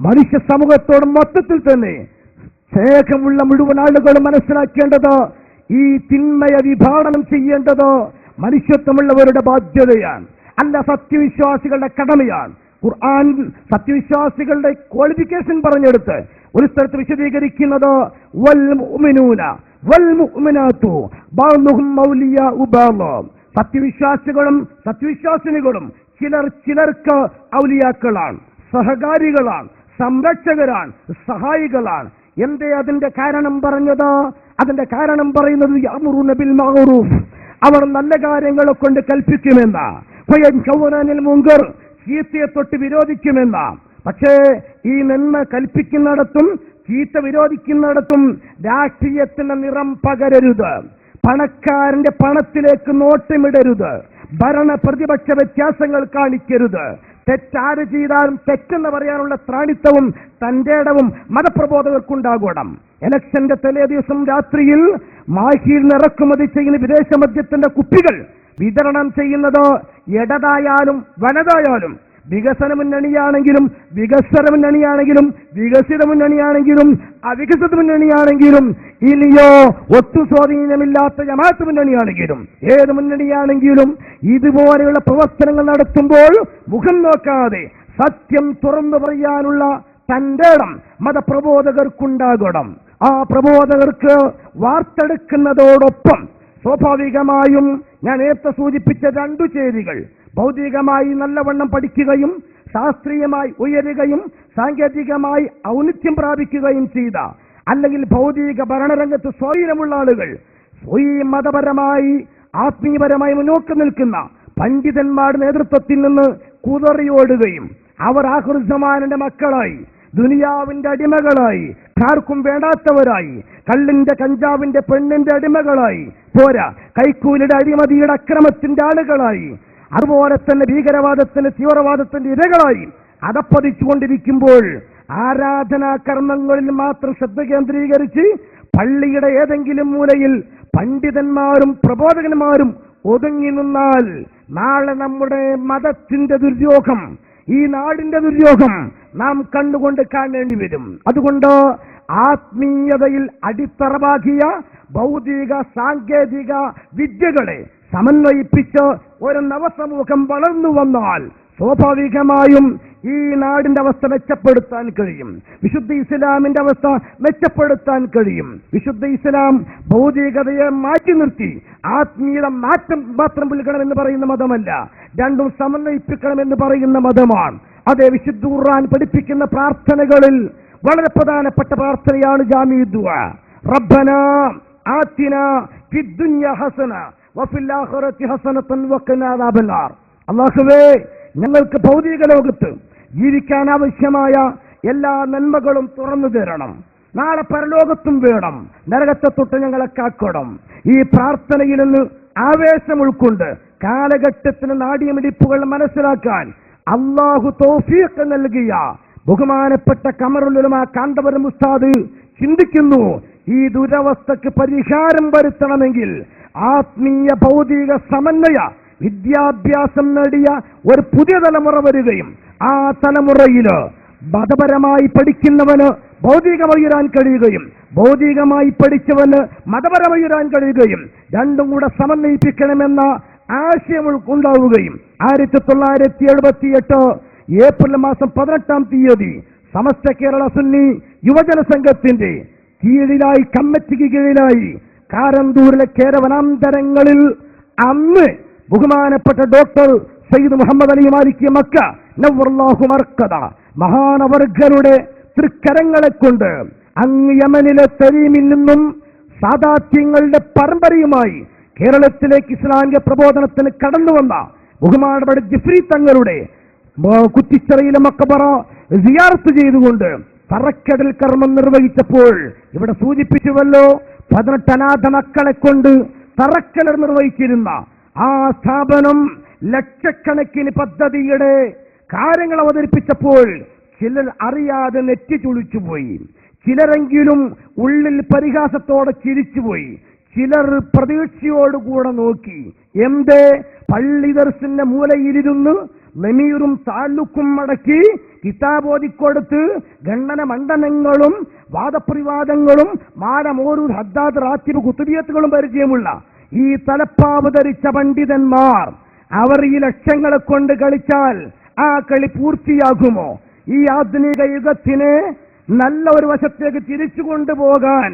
മനുഷ്യ സമൂഹത്തോട് മൊത്തത്തിൽ തന്നെ സ്നേഹമുള്ള മുഴുവൻ ആളുകളും മനസ്സിലാക്കേണ്ടത്, ഈ തിന്മയെ വിഭാടനം ചെയ്യേണ്ടത് മനുഷ്യത്വമുള്ളവരുടെ ബാധ്യതയാണ്, അല്ല സത്യവിശ്വാസികളുടെ കടമയാണ്. ഖുർആൻ സത്യവിശ്വാസികളുടെ ക്വാളിഫിക്കേഷൻ പറഞ്ഞെടുത്ത് ഒരു സ്ഥലത്ത് വിശദീകരിക്കുന്നത് വൽ മുഅ്മിനൂന വൽ മുഅ്മിനാതു ബഅ്ദുഹും ഔലിയാഉ ബഅ്ദ്. സത്യവിശ്വാസികളും സത്യവിശ്വാസിനികളും ചിലർക്ക് ഔലിയാക്കളാണ്, സഹകാരികളാണ്, സംരക്ഷകരാണ്, സഹായികളാണ്. എന്തേ അതിന്റെ കാരണം പറഞ്ഞത്? അതിന്റെ കാരണം പറയുന്നത് യഅ്മുറൂന ബിൽ മഅറൂഫ്, അവർ നല്ല കാര്യങ്ങളെ കൊണ്ട് കൽപ്പിക്കുമെന്ന, വയൻഹൗന അനിൽ മുൻകർ, ചീത്തയെ തൊട്ട് വിരോധിക്കുമെന്ന. പക്ഷേ ഈ നന്മ കൽപ്പിക്കുന്നിടത്തും ചീത്ത വിരോധിക്കുന്നിടത്തും രാഷ്ട്രീയത്തിന്റെ നിറം പകരരുത്, പണക്കാരന്റെ പണത്തിലേക്ക് നോട്ടമിടരുത്, ഭരണ പ്രതിപക്ഷ വ്യത്യാസങ്ങൾ കാണിക്കരുത്. തെറ്റാര് ചെയ്താലും തെറ്റെന്ന് പറയാനുള്ള ത്രാണിത്വവും തന്റെ ഇടവും മതപ്രബോധകർക്കുണ്ടാകണം. ഇലക്ഷന്റെ തലേ ദിവസം രാത്രിയിൽ മാഹിയിൽ നിന്ന് ഇറക്കുമതി ചെയ്യുന്ന വിദേശ മദ്യത്തിന്റെ കുപ്പികൾ വിതരണം ചെയ്യുന്നത് ഇടതായാലും വലതായാലും വികസന മുന്നണിയാണെങ്കിലും വികസന മുന്നണിയാണെങ്കിലും വികസിത മുന്നണിയാണെങ്കിലും അവികസിത മുന്നണിയാണെങ്കിലും ഇനിയോ ഒട്ടും സ്വാധീനമില്ലാത്ത ജമാഅത്ത് മുന്നണിയാണെങ്കിലും ഏത് മുന്നണിയാണെങ്കിലും ഇതുപോലെയുള്ള പ്രവർത്തനങ്ങൾ നടത്തുമ്പോൾ മുഖം നോക്കാതെ സത്യം തുറന്നു പറയാനുള്ള തന്റെ ഇടം മതപ്രബോധകർക്കുണ്ടാകണം. ആ പ്രബോധകർക്ക് വാർത്തെടുക്കുന്നതോടൊപ്പം സ്വാഭാവികമായും ഞാൻ നേരത്തെ സൂചിപ്പിച്ച രണ്ടു ചേരികൾ ഭൗതികമായി നല്ലവണ്ണം പഠിക്കുകയും ശാസ്ത്രീയമായി ഉയരുകയും സാങ്കേതികമായി ഔന്നിത്യം പ്രാപിക്കുകയും ചെയ്ത, അല്ലെങ്കിൽ ഭൗതിക ഭരണരംഗത്ത് സ്വാധീനമുള്ള ആളുകൾ, ഈ മതപരമായി ആത്മീയപരമായി മുന്നോട്ട് നിൽക്കുന്ന പണ്ഡിതന്മാരുടെ നേതൃത്വത്തിൽ നിന്ന് കുതറിയോടുകയും അവർ ആഖിറുസ്സമാനിന്റെ മക്കളായി, ദുനിയാവിന്റെ അടിമകളായി, ആർക്കും വേണ്ടാത്തവരായി, കള്ളിന്റെ കഞ്ചാവിന്റെ പെണ്ണിന്റെ അടിമകളായി, പോരാ കൈക്കൂലിയുടെ അഴിമതിയുടെ അക്രമത്തിന്റെ ആളുകളായി, അതുപോലെ തന്നെ ഭീകരവാദത്തിന്റെ തീവ്രവാദത്തിന്റെ ഇരകളായി അതപ്പതിച്ചുകൊണ്ടിരിക്കുമ്പോൾ ആരാധനാ കർമ്മങ്ങളിൽ മാത്രം ശ്രദ്ധ കേന്ദ്രീകരിച്ച് പള്ളിയുടെ ഏതെങ്കിലും മൂലയിൽ പണ്ഡിതന്മാരും പ്രബോധകന്മാരും ഒതുങ്ങി നിന്നാൽ നാളെ നമ്മുടെ മതത്തിന്റെ ദുര്യോഗം, ഈ നാടിന്റെ ദുര്യോഗം നാം കണ്ടുകൊണ്ട് കാണേണ്ടി വരും. അതുകൊണ്ട് ആത്മീയതയിൽ അടിത്തറവാക്കിയ ഭൗതിക സാങ്കേതിക വിദ്യകളെ സമന്വയിപ്പിച്ച് ഒരു നവസമൂഹം വളർന്നു വന്നാൽ സ്വാഭാവികമായും ഈ നാടിന്റെ അവസ്ഥ മെച്ചപ്പെടുത്താൻ കഴിയും. വിശുദ്ധ ഇസ്ലാമിന്റെ അവസ്ഥ മെച്ചപ്പെടുത്താൻ കഴിയും. വിശുദ്ധ ഇസ്ലാം ഭൗതികതയെ മാറ്റി നിർത്തി ആത്മീയത മാത്രം വിൽക്കണമെന്ന് പറയുന്ന മതമല്ല, രണ്ടും സമന്വയിപ്പിക്കണമെന്ന് പറയുന്ന മതമാണ്. അതേ വിശുദ്ധ ഖുർആൻ പഠിപ്പിക്കുന്ന പ്രാർത്ഥനകളിൽ വളരെ പ്രധാനപ്പെട്ട പ്രാർത്ഥനയാണ് ജാമിഉ ദുആ. റബ്ബനാ ആതിനാ ഫിദ്ദുനിയ ഹസന വഫിൽ ആഖിറതി ഹസനതൻ വഖിനാ അദാബന്നാർ. അല്ലാഹുവേ, ഞങ്ങൾക്ക് ഭൗതിക ലോകത്ത് ജീവിക്കാൻ ആവശ്യമായ എല്ലാ നന്മകളും തുറന്നു തരണം, നാളെ പരലോകത്തും വേണം, നരകത്തെ തൊട്ട് ഞങ്ങളെ കാക്കണം. ഈ പ്രാർത്ഥനയിൽ നിന്ന് ആവേശം ഉൾക്കൊണ്ട് കാലഘട്ടത്തിന് നാടിയമിടിപ്പുകൾ മനസ്സിലാക്കാൻ അള്ളാഹു തൗഫീഖ് നൽകിയ ബഹുമാനപ്പെട്ട ഖമറുൽ ഉലമ കാന്തപുരം ഉസ്താദ് ചിന്തിക്കുന്നു, ഈ ദുരവസ്ഥക്ക് പരിഹാരം വരുത്തണമെങ്കിൽ ആത്മീയ ഭൗതിക സമന്വയ വിദ്യാഭ്യാസം നേടിയ ഒരു പുതിയ തലമുറ വരികയും ആ തലമുറയില് മതപരമായി പഠിക്കുന്നവന് ഭൗതികമയുരാൻ കഴിയുകയും ഭൗതികമായി പഠിച്ചവന് മതപരമയുരാൻ കഴിയുകയും രണ്ടും കൂടെ സമന്വയിപ്പിക്കണമെന്ന ആശയം ഉണ്ടാവുകയും 1978 ഏപ്രിൽ മാസം 18-ാം തീയതി സമസ്ത കേരള സുന്നി യുവജന സംഘത്തിന്റെ കീഴിലായി, കമ്മിറ്റിക്ക് കീഴിലായി കാരന്തൂരിലെ കേരവനാന്തരങ്ങളിൽ അന്ന് ബഹുമാനപ്പെട്ട ഡോക്ടർ സയ്യിദ് മുഹമ്മദ് അലി മാലിക് മക്ക നവ്വറല്ലാഹു മർക്കദ മഹാനവർഗരുടെ തൃക്കരങ്ങളെ കൊണ്ട് അങ്ങ് യമനിലെ തരീമിൽ നിന്നും സാദാത്യങ്ങളുടെ പരമ്പരയുമായി കേരളത്തിലേക്ക് ഇസ്ലാമിക പ്രബോധനത്തിന് കടന്നു വന്ന ബഹുമാനപ്പെട്ട ജിഫ്രി തങ്ങളുടെ കുറ്റിച്ചിറയിലെ മക്കബറ സിയാറത്ത് ചെയ്തുകൊണ്ട് തറക്കടൽ കർമ്മം നിർവഹിച്ചപ്പോൾ ഇവിടെ സൂചിപ്പിച്ചുവല്ലോ, 18 അനാഥ മക്കളെ കൊണ്ട് തറക്കടൽ നിർവഹിച്ചിരുന്ന ആ സ്ഥാപനം ലക്ഷക്കണക്കിന് പദ്ധതിയുടെ കാര്യങ്ങൾ അവതരിപ്പിച്ചപ്പോൾ ചിലർ അറിയാതെ നെറ്റി ചുളിച്ചുപോയി, ചിലരെങ്കിലും ഉള്ളിൽ പരിഹാസത്തോടെ ചിരിച്ചുപോയി, ചിലർ പ്രതീക്ഷയോടുകൂടെ നോക്കി. എന്തേ? പള്ളി ദർസിന്റെ മൂലയിലിരുന്ന് നെമീറും താലൂക്കും മടക്കി കിതാബോധിക്കൊടുത്ത് ഗണ്ണന മണ്ഡനങ്ങളും വാദപ്രതിവാദങ്ങളും മാലമോരൂർ ഹദ്ദാദ് റാത്തിബ് കുത്തുബിയത്തുകളും പരിചയമുള്ള ഈ തലപ്പാവ് ധരിച്ച പണ്ഡിതന്മാർ അവർ ഈ ലക്ഷങ്ങളെ കൊണ്ട് കളിച്ചാൽ ആ കളി പൂർത്തിയാകുമോ? ഈ ആധുനിക യുഗത്തിനെ നല്ല ഒരു വശത്തേക്ക് തിരിച്ചു കൊണ്ടുപോകാൻ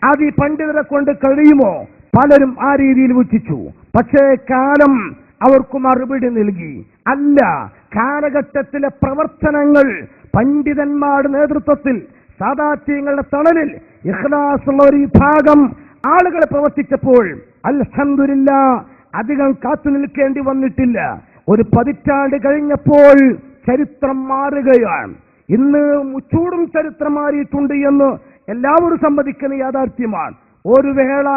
അത് ഈ പണ്ഡിതരെ കൊണ്ട് കഴിയുമോ? പലരും ആ രീതിയിൽ വീക്ഷിച്ചു. പക്ഷേ കാലം അവർക്ക് മറുപടി നൽകി. അല്ല, കാലഘട്ടത്തിലെ പ്രവർത്തനങ്ങൾ പണ്ഡിതന്മാരുടെ നേതൃത്വത്തിൽ സാദാത്യങ്ങളുടെ തണലിൽ ഇഖ്ലാസുള്ള ഒരു വിഭാഗം ആളുകൾ പ്രവർത്തിച്ചപ്പോൾ അൽഹംദുലില്ലാഹ് അധികം കാത്തു നിൽക്കേണ്ടി വന്നിട്ടില്ല. ഒരു 10 പതിറ്റാണ്ട് കഴിഞ്ഞപ്പോൾ ചരിത്രം മാറുകയാണ്. ഇന്ന് മുച്ചൂടും ചരിത്രം മാറിയിട്ടുണ്ട് എന്ന് എല്ലാവരും സമ്മതിക്കുന്ന യാഥാർത്ഥ്യമാണ്. ഒരു വേള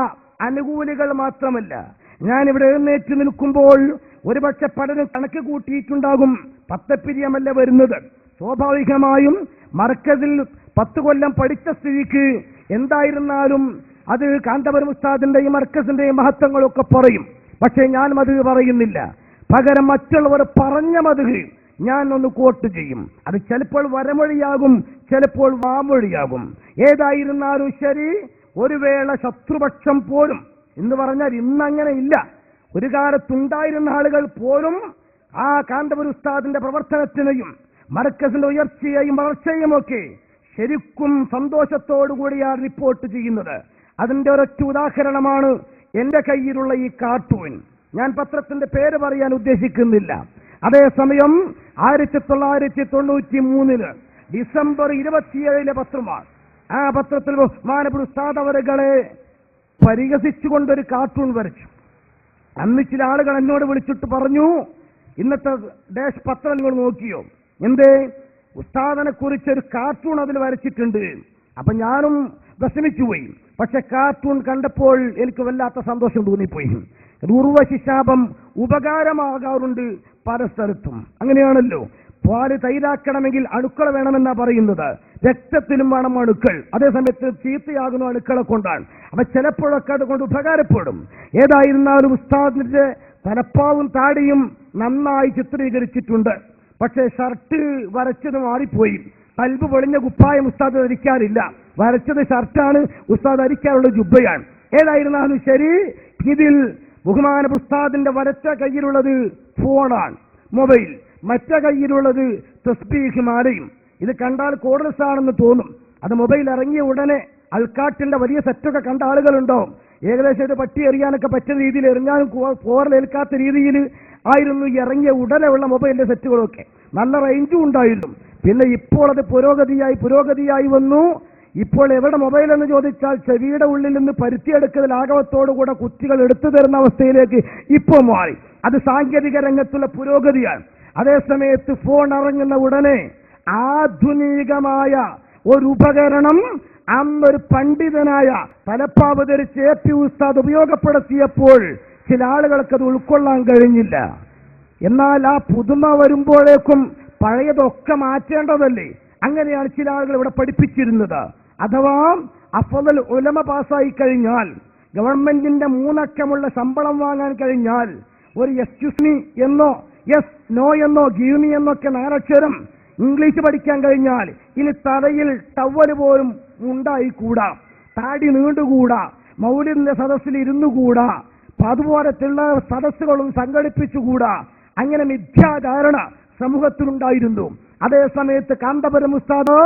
അനുകൂലികൾ മാത്രമല്ല, ഞാനിവിടെ എഴുന്നേറ്റ് നിൽക്കുമ്പോൾ ഒരുപക്ഷെ പലരും കണക്ക് കൂട്ടിയിട്ടുണ്ടാകും, 10 പിരിയമല്ല വരുന്നത്. സ്വാഭാവികമായും മർക്കസിൽ 10 കൊല്ലം പഠിച്ച സ്ഥിതിക്ക് എന്തായിരുന്നാലും അത് കാന്തപുരം ഉസ്താദിന്റെയും മർക്കസിന്റെയും മഹത്വങ്ങളൊക്കെ പറയും. പക്ഷേ ഞാൻ മത് പറയുന്നില്ല. പകരം മറ്റുള്ളവർ പറഞ്ഞ മത് ഞാൻ ഒന്ന് കോട്ട് ചെയ്യും. അത് ചിലപ്പോൾ വരമൊഴിയാകും, ചിലപ്പോൾ വാമൊഴിയാകും. ഏതായിരുന്നാലും ശരി, ഒരു വേള ശത്രുപക്ഷം പോലും, എന്ന് പറഞ്ഞാൽ ഇന്നങ്ങനെ ഇല്ല, ഒരു കാലത്തുണ്ടായിരുന്ന ആളുകൾ പോലും ആ കാന്തപുരം ഉസ്താദിന്റെ പ്രവർത്തനത്തിനെയും മർക്കസിന്റെ ഉയർച്ചയെയും വളർച്ചയും ഒക്കെ ശരിക്കും സന്തോഷത്തോടുകൂടിയാണ് റിപ്പോർട്ട് ചെയ്യുന്നത്. അതിന്റെ ഒരൊറ്റ ഉദാഹരണമാണ് എന്റെ കയ്യിലുള്ള ഈ കാർട്ടൂൺ. ഞാൻ പത്രത്തിന്റെ പേര് പറയാൻ ഉദ്ദേശിക്കുന്നില്ല. അതേസമയം 1993 ഡിസംബർ 27 പത്രമാണ്. ആ പത്രത്തിൽ ബഹുമാനപ്പെട്ട ഉസ്താദ് അവരുകളെ പരിഹസിച്ചുകൊണ്ടൊരു കാർട്ടൂൺ വരച്ചു. അന്ന് ചില ആളുകൾ എന്നോട് വിളിച്ചിട്ട് പറഞ്ഞു, ഇന്നത്തെ ഡാഷ് പത്രം നിങ്ങൾ നോക്കിയോ, എന്തേ ഉസ്താദിനെ കുറിച്ചൊരു കാർട്ടൂൺ അതിൽ വരച്ചിട്ടുണ്ട്. അപ്പൊ ഞാനും വിഷമിച്ചുപോയി. പക്ഷെ കാർട്ടൂൺ കണ്ടപ്പോൾ എനിക്ക് വല്ലാത്ത സന്തോഷം തോന്നിപ്പോയി. ഉർവശിശാപം ഉപകാരമാകാറുണ്ട് പല സ്ഥലത്തും. അങ്ങനെയാണല്ലോ, പാല് തൈരാക്കണമെങ്കിൽ അണുക്കൾ വേണമെന്നാ പറയുന്നത്. രക്തത്തിലും വേണം അണുക്കൾ. അതേസമയത്ത് ചീത്തയാകുന്ന അണുക്കളെ കൊണ്ടാണ്. അപ്പൊ ചിലപ്പോഴൊക്കെ അതുകൊണ്ട് ഉപകാരപ്പെടും. ഏതായിരുന്നാലും ഉസ്താദിന്റെ തലപ്പാവും താടിയും നന്നായി ചിത്രീകരിച്ചിട്ടുണ്ട്. പക്ഷേ ഷർട്ട് വരച്ചത് മാറിപ്പോയി. കൽബ് പൊളിഞ്ഞ കുപ്പായം ഉസ്താദ് ധരിക്കാറില്ല. വരച്ചത് ഷർട്ടാണ്, ഉസ്താദ് ധരിക്കാനുള്ള ജുബ്ബയാണ്. ഏതായിരുന്നാലും ശരി, ഇതിൽ ബഹുമാനപ്പെട്ട ഉസ്താദിന്റെ വരച്ച കയ്യിലുള്ളത് ഫോണാണ്, മൊബൈൽ. മറ്റേ കയ്യിലുള്ളത് തസ്ബീഹ് മാലയും. ഇത് കണ്ടാൽ കോഡ്ലെസ് ആണെന്ന് തോന്നും. അത് മൊബൈൽ ഇറങ്ങിയ ഉടനെ അൽക്കാട്ടിന്റെ വലിയ സെറ്റൊക്കെ കണ്ട ആളുകളുണ്ടാവും. ഏകദേശം ഇത് പട്ടി എറിയാനൊക്കെ പറ്റുന്ന രീതിയിൽ എറിഞ്ഞാലും പോറലേൽക്കാത്ത രീതിയിൽ ആയിരുന്നു ഇറങ്ങിയ ഉടനെ ഉള്ള മൊബൈലിന്റെ സെറ്റുകളൊക്കെ. നല്ല റേഞ്ചും ഉണ്ടായിരുന്നു. പിന്നെ ഇപ്പോൾ അത് പുരോഗതിയായി വന്നു. ഇപ്പോൾ എവിടെ മൊബൈൽ എന്ന് ചോദിച്ചാൽ ചെവിയുടെ ഉള്ളിൽ നിന്ന് പരുത്തിയെടുക്കൽ ലാഘവത്തോടുകൂടെ കുറ്റികൾ എടുത്തു തരുന്ന അവസ്ഥയിലേക്ക് ഇപ്പോൾ മാറി. അത് സാങ്കേതിക രംഗത്തുള്ള പുരോഗതിയാണ്. അതേസമയത്ത് ഫോൺ ഇറങ്ങുന്ന ഉടനെ ആധുനികമായ ഒരു ഉപകരണം അന്നൊരു പണ്ഡിതനായ തലപ്പാവ് ധരിച്ച് AP ഉസ്താദ് ഉപയോഗപ്പെടുത്തിയപ്പോൾ ചില ആളുകൾക്ക് അത് ഉൾക്കൊള്ളാൻ കഴിഞ്ഞില്ല. എന്നാൽ ആ പുതുമ വരുമ്പോഴേക്കും പഴയതൊക്കെ മാറ്റേണ്ടതല്ലേ? അങ്ങനെയാണ് ചില ആളുകൾ ഇവിടെ പഠിപ്പിച്ചിരുന്നത്. അഥവാ അഫ്ളൽ ഉലമ പാസ്സായി കഴിഞ്ഞാൽ, ഗവൺമെന്റിന്റെ 3 അക്കമുള്ള ശമ്പളം വാങ്ങാൻ കഴിഞ്ഞാൽ, ഒരു എക്സ്ക്യൂസ് മീ എന്നോ യെസ് നോ എന്നോ ഗീവ് മീ എന്നൊക്കെ 4 അക്ഷരം ഇംഗ്ലീഷ് പഠിക്കാൻ കഴിഞ്ഞാൽ ഇനി തലയിൽ ടവല് പോലും ഉണ്ടായിക്കൂടാ, താടി നീണ്ടുകൂടാ, മൗലിദിന്റെ സദസ്സിൽ ഇരുന്നുകൂടാ, അതുപോലത്തുള്ള സദസ്സുകളും സംഘടിപ്പിച്ചുകൂടാ. അങ്ങനെ മിഥ്യാധാരണ സമൂഹത്തിലുണ്ടായിരുന്നു. അതേസമയത്ത് കാന്തപുരം ഉസ്താദ്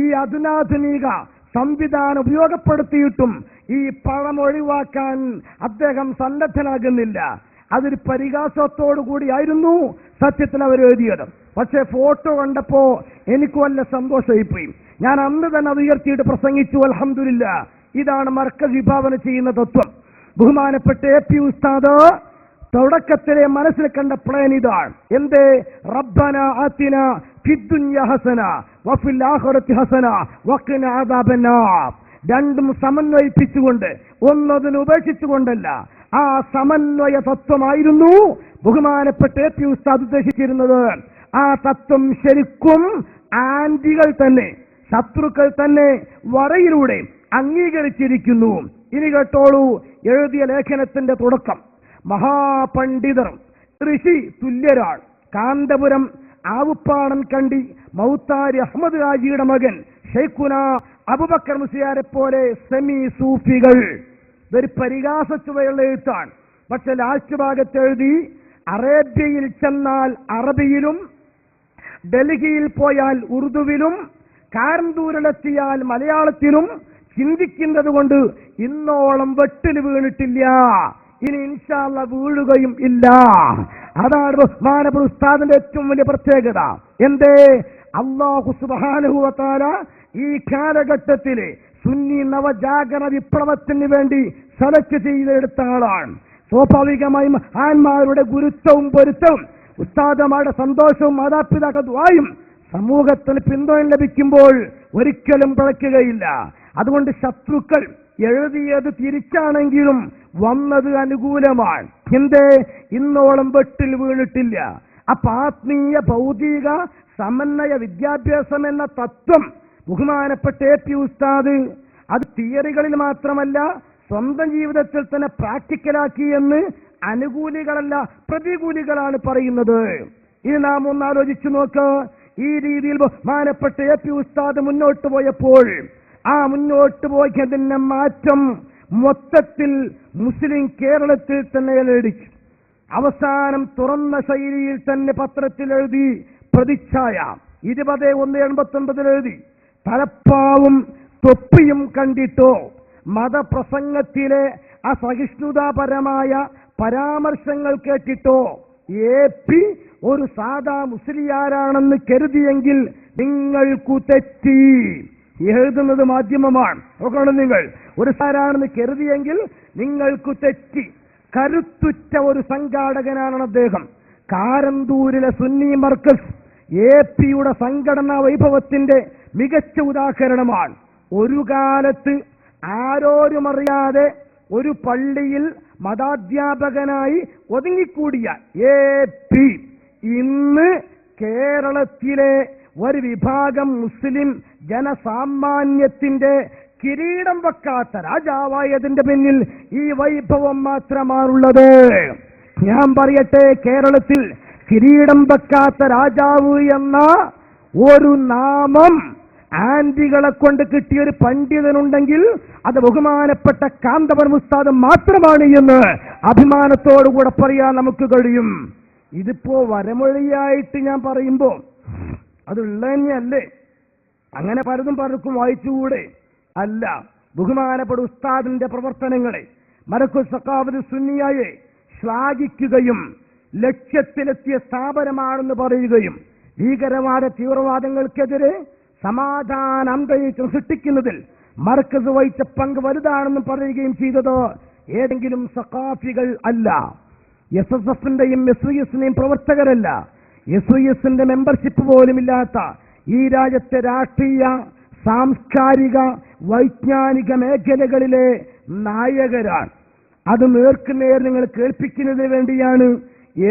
ഈ അധുനാധുനിക സംവിധാനം ഉപയോഗപ്പെടുത്തിയിട്ടും ഈ പണം ഒഴിവാക്കാൻ അദ്ദേഹം സന്നദ്ധനാകുന്നില്ല. അതൊരു പരിഹാസത്തോടു കൂടിയായിരുന്നു സത്യത്തിൽ അവർ എഴുതിയത്. പക്ഷെ ഫോട്ടോ കണ്ടപ്പോ എനിക്ക് വല്ല സന്തോഷമായിപ്പോയി. ഞാൻ അന്ന് തന്നെ അത് ഉയർത്തിയിട്ട് പ്രസംഗിച്ചു. അൽഹംദുലില്ലാ, ഇതാണ് മർക്കസ് വിഭാവന ചെയ്യുന്ന തത്വം. ബഹുമാനപ്പെട്ട AP ഉസ്താദ് തുടക്കത്തിലെ മനസ്സിൽ കണ്ട പ്ലാൻ ഇതാണ്. എന്തേ? റബ്ബന ആതിന ഫിദ്ദുനിയ ഹസന വഫിൽ ആഖിറതി ഹസന വഖിന അദാബന്നാർ. രണ്ടും സമന്വയിപ്പിച്ചുകൊണ്ട്, ഒന്നതിനെ ഉപേക്ഷിച്ചുകൊണ്ടല്ല, ആ സമന്വയ തത്വമായിരുന്നു ബഹുമാനപ്പെട്ട AP ഉസ്താദ് ഉദ്ദേശിച്ചിരുന്നത്. ആ തത്വം ശരിക്കും ആന്റികൾ തന്നെ, ശത്രുക്കൾ തന്നെ വരയിലൂടെ അംഗീകരിച്ചിരിക്കുന്നു. ഇനി കേട്ടോളൂ എഴുതിയ ലേഖനത്തിന്റെ തുടക്കം. മഹാപണ്ഡിതർ, ഋഷി തുല്യരാൾ, കാന്തപുരം ആവുപ്പാടൻ കണ്ടി മൗത്താരി അഹമ്മദ് ഹാജിയുടെ മകൻ ഷെയ്ഖുന അബൂബക്കർ മുസ്ലിയാരെ പോലെ സെമി സൂഫികൾ. ഇതൊരു പരിഹാസ ചുവയുള്ള എഴുത്താണ്. പക്ഷെ ലാസ്റ്റ് ഭാഗത്ത് എഴുതി, അറേബ്യയിൽ ചെന്നാൽ അറബിയിലും, ഡൽഹിയിൽ പോയാൽ ഉറുദുവിലും, കാരന്തൂരിലെത്തിയാൽ മലയാളത്തിലും ചിന്തിക്കുന്നത് കൊണ്ട് ഇന്നോളം വെട്ടിൽ വീണിട്ടില്ല, ഇനി ഇൻഷാ അല്ലാഹ് വീഴുകയും ഇല്ല. അതാണ് ബഹുമാനപ്പെട്ട ഉസ്താദിന്റെ ഏറ്റവും വലിയ പ്രത്യേകത. എന്തേ? അല്ലാഹു സുബ്ഹാനഹു വ തആല ഈ കാലഘട്ടത്തിലെ സുന്നി നവജാഗരണ വിപ്ലവത്തിന് വേണ്ടി സെലക്ട് ചെയ്തെടുത്ത ആളാണ്. സ്വാഭാവികമായും മഹാന്മാരുടെ ഗുരുത്വവും പൊരുത്തവും ഉസ്താദമാരുടെ സന്തോഷവും മാതാപിതാക്കളുടെ ദുആയും സമൂഹത്തിന് പിന്തുണ ലഭിക്കുമ്പോൾ ഒരിക്കലും പിഴയ്ക്കുകയില്ല. അതുകൊണ്ട് ശത്രുക്കൾ എഴുതിയത് തിരിച്ചാണെങ്കിലും വന്നത് അനുകൂലമാണ്. എന്തേ? ഇന്നോളം വെട്ടിൽ വീണിട്ടില്ല. അപ്പൊ ആത്മീയ ഭൗതിക സമന്വയ വിദ്യാഭ്യാസം എന്ന തത്വം ബഹുമാനപ്പെട്ട AP ഉസ്താദ് അത് തിയറികളിൽ മാത്രമല്ല സ്വന്തം ജീവിതത്തിൽ തന്നെ പ്രാക്ടിക്കലാക്കി എന്ന് അനുകൂലികളല്ല പ്രതികൂലികളാണ് പറയുന്നത്. ഇത് നാം ഒന്നാലോചിച്ചു നോക്ക്. ഈ രീതിയിൽ ബഹുമാനപ്പെട്ട എ.പി. ഉസ്താദ് മുന്നോട്ട് പോയപ്പോൾ ആ മുന്നോട്ട് പോയതിന്റെ മാറ്റം മൊത്തത്തിൽ മുസ്ലിം കേരളത്തിൽ തന്നെ ലഭിച്ചു. അവസാനം തുറന്ന ശൈലിയിൽ തന്നെ പത്രത്തിൽ എഴുതി, പ്രതിച്ഛായ 20/1/89 എഴുതി, തലപ്പാവും തൊപ്പിയും കണ്ടിട്ടോ മതപ്രസംഗത്തിലെ അസഹിഷ്ണുതാപരമായ പരാമർശങ്ങൾ കേട്ടിട്ടോ എ.പി. ഒരു സാധാ മുസ്ലിയാരാണെന്ന് കരുതിയെങ്കിൽ നിങ്ങൾക്കു തെറ്റി. എഴുതുന്നത് മാധ്യമമാണ്. നോക്കണം, നിങ്ങൾ ഒരു സാരാണെന്ന് കരുതിയെങ്കിൽ നിങ്ങൾക്കു തെറ്റി. കരുത്തുറ്റ ഒരു സംഘാടകനാണ് അദ്ദേഹം. കാരന്തൂരിലെ സുന്നി മർക്കസ് എ.പി.യുടെ സംഘടനാ വൈഭവത്തിന്റെ മികച്ച ഉദാഹരണമാണ്. ഒരു കാലത്ത് ആരോരുമറിയാതെ ഒരു പള്ളിയിൽ മതാധ്യാപകനായി ഒതുങ്ങിക്കൂടിയ എ.പി. ഇന്ന് കേരളത്തിലെ ഒരു വിഭാഗം മുസ്ലിം ജനസാമാന്യത്തിന്റെ കിരീടം വെക്കാത്ത രാജാവായതിന്റെ പിന്നിൽ ഈ വൈഭവം മാത്രമാണുള്ളത്. ഞാൻ പറയട്ടെ, കേരളത്തിൽ കിരീടം വെക്കാത്ത രാജാവ് എന്ന ഒരു നാമം ആന്റികളെ കൊണ്ട് കിട്ടിയൊരു പണ്ഡിതനുണ്ടെങ്കിൽ അത് ബഹുമാനപ്പെട്ട കാന്തപുരം ഉസ്താദ് മാത്രമാണ് എന്ന് അഭിമാനത്തോടുകൂടെ പറയാൻ നമുക്ക് കഴിയും. ഇതിപ്പോ വരമൊഴിയായിട്ട് ഞാൻ പറയുമ്പോ അതുള്ള തന്നെയല്ലേ? അങ്ങനെ പലർക്കും വായിച്ചുകൂടെ? അല്ല. ബഹുമാനപ്പെട്ട ഉസ്താദിന്റെ പ്രവർത്തനങ്ങളെ മർക്കസ് സഖാവത്ത് സുന്നിയെ ശ്ലാഘിക്കുകയും ലക്ഷ്യത്തിലെത്തിയ സ്ഥാപനമാണെന്ന് പറയുകയും ഭീകരവാദ തീവ്രവാദങ്ങൾക്കെതിരെ സമാധാന അന്തരീക്ഷം സൃഷ്ടിക്കുന്നതിൽ മർക്കസ് വഹിച്ച പങ്ക് വലുതാണെന്ന് പറയുകയും ചെയ്തത് ഏതെങ്കിലും സഖാഫികൾ അല്ല, SSFന്റെയും SYSന്റെയും പ്രവർത്തകരല്ല, SYSന്റെ മെമ്പർഷിപ്പ് പോലും ഇല്ലാത്ത ഈ രാജ്യത്തെ രാഷ്ട്രീയ, സാംസ്കാരിക, വൈജ്ഞാനിക മേഖലകളിലെ നായകരാണ്. അത് നേർക്കുനേർ നിങ്ങൾ കേൾപ്പിക്കുന്നതിന് വേണ്ടിയാണ്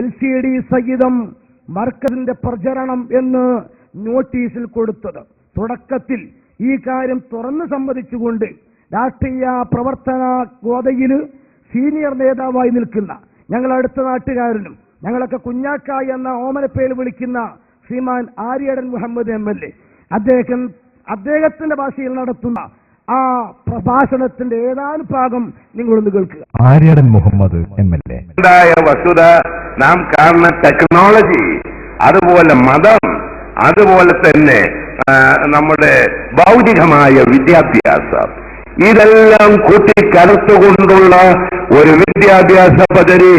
LCD സഹിതം മർക്കസിന്റെ പ്രചരണം എന്ന് നോട്ടീസിൽ കൊടുത്തത്. തുടക്കത്തിൽ ഈ കാര്യം തുറന്നു സമ്മതിച്ചുകൊണ്ട് രാഷ്ട്രീയ പ്രവർത്തന ഗോതയിൽ സീനിയർ നേതാവായി നിൽക്കുന്ന ഞങ്ങൾ അടുത്ത നാട്ടുകാരനും ഞങ്ങളൊക്കെ കുഞ്ഞാക്കായി എന്ന ഓമനപ്പേര് വിളിക്കുന്ന ശ്രീമാൻ ആര്യടൻ മുഹമ്മദ് MLA, അദ്ദേഹത്തിന്റെ ഭാഷയിൽ നടത്തുന്ന ആ പ്രഭാഷണത്തിന്റെ ഏതാനും ഭാഗം നിങ്ങളൊന്ന് കേൾക്കുക. ആര്യടൻ മുഹമ്മദ് MLA. വസ്തുത നാം കാണുന്ന ടെക്നോളജി, അതുപോലെ മതം, അതുപോലെ തന്നെ നമ്മുടെ ഭൗതികമായ വിദ്യാഭ്യാസം, ഇതെല്ലാം കൂട്ടിക്കലർത്തുകൊണ്ടുള്ള ഒരു വിദ്യാഭ്യാസ പദ്ധതി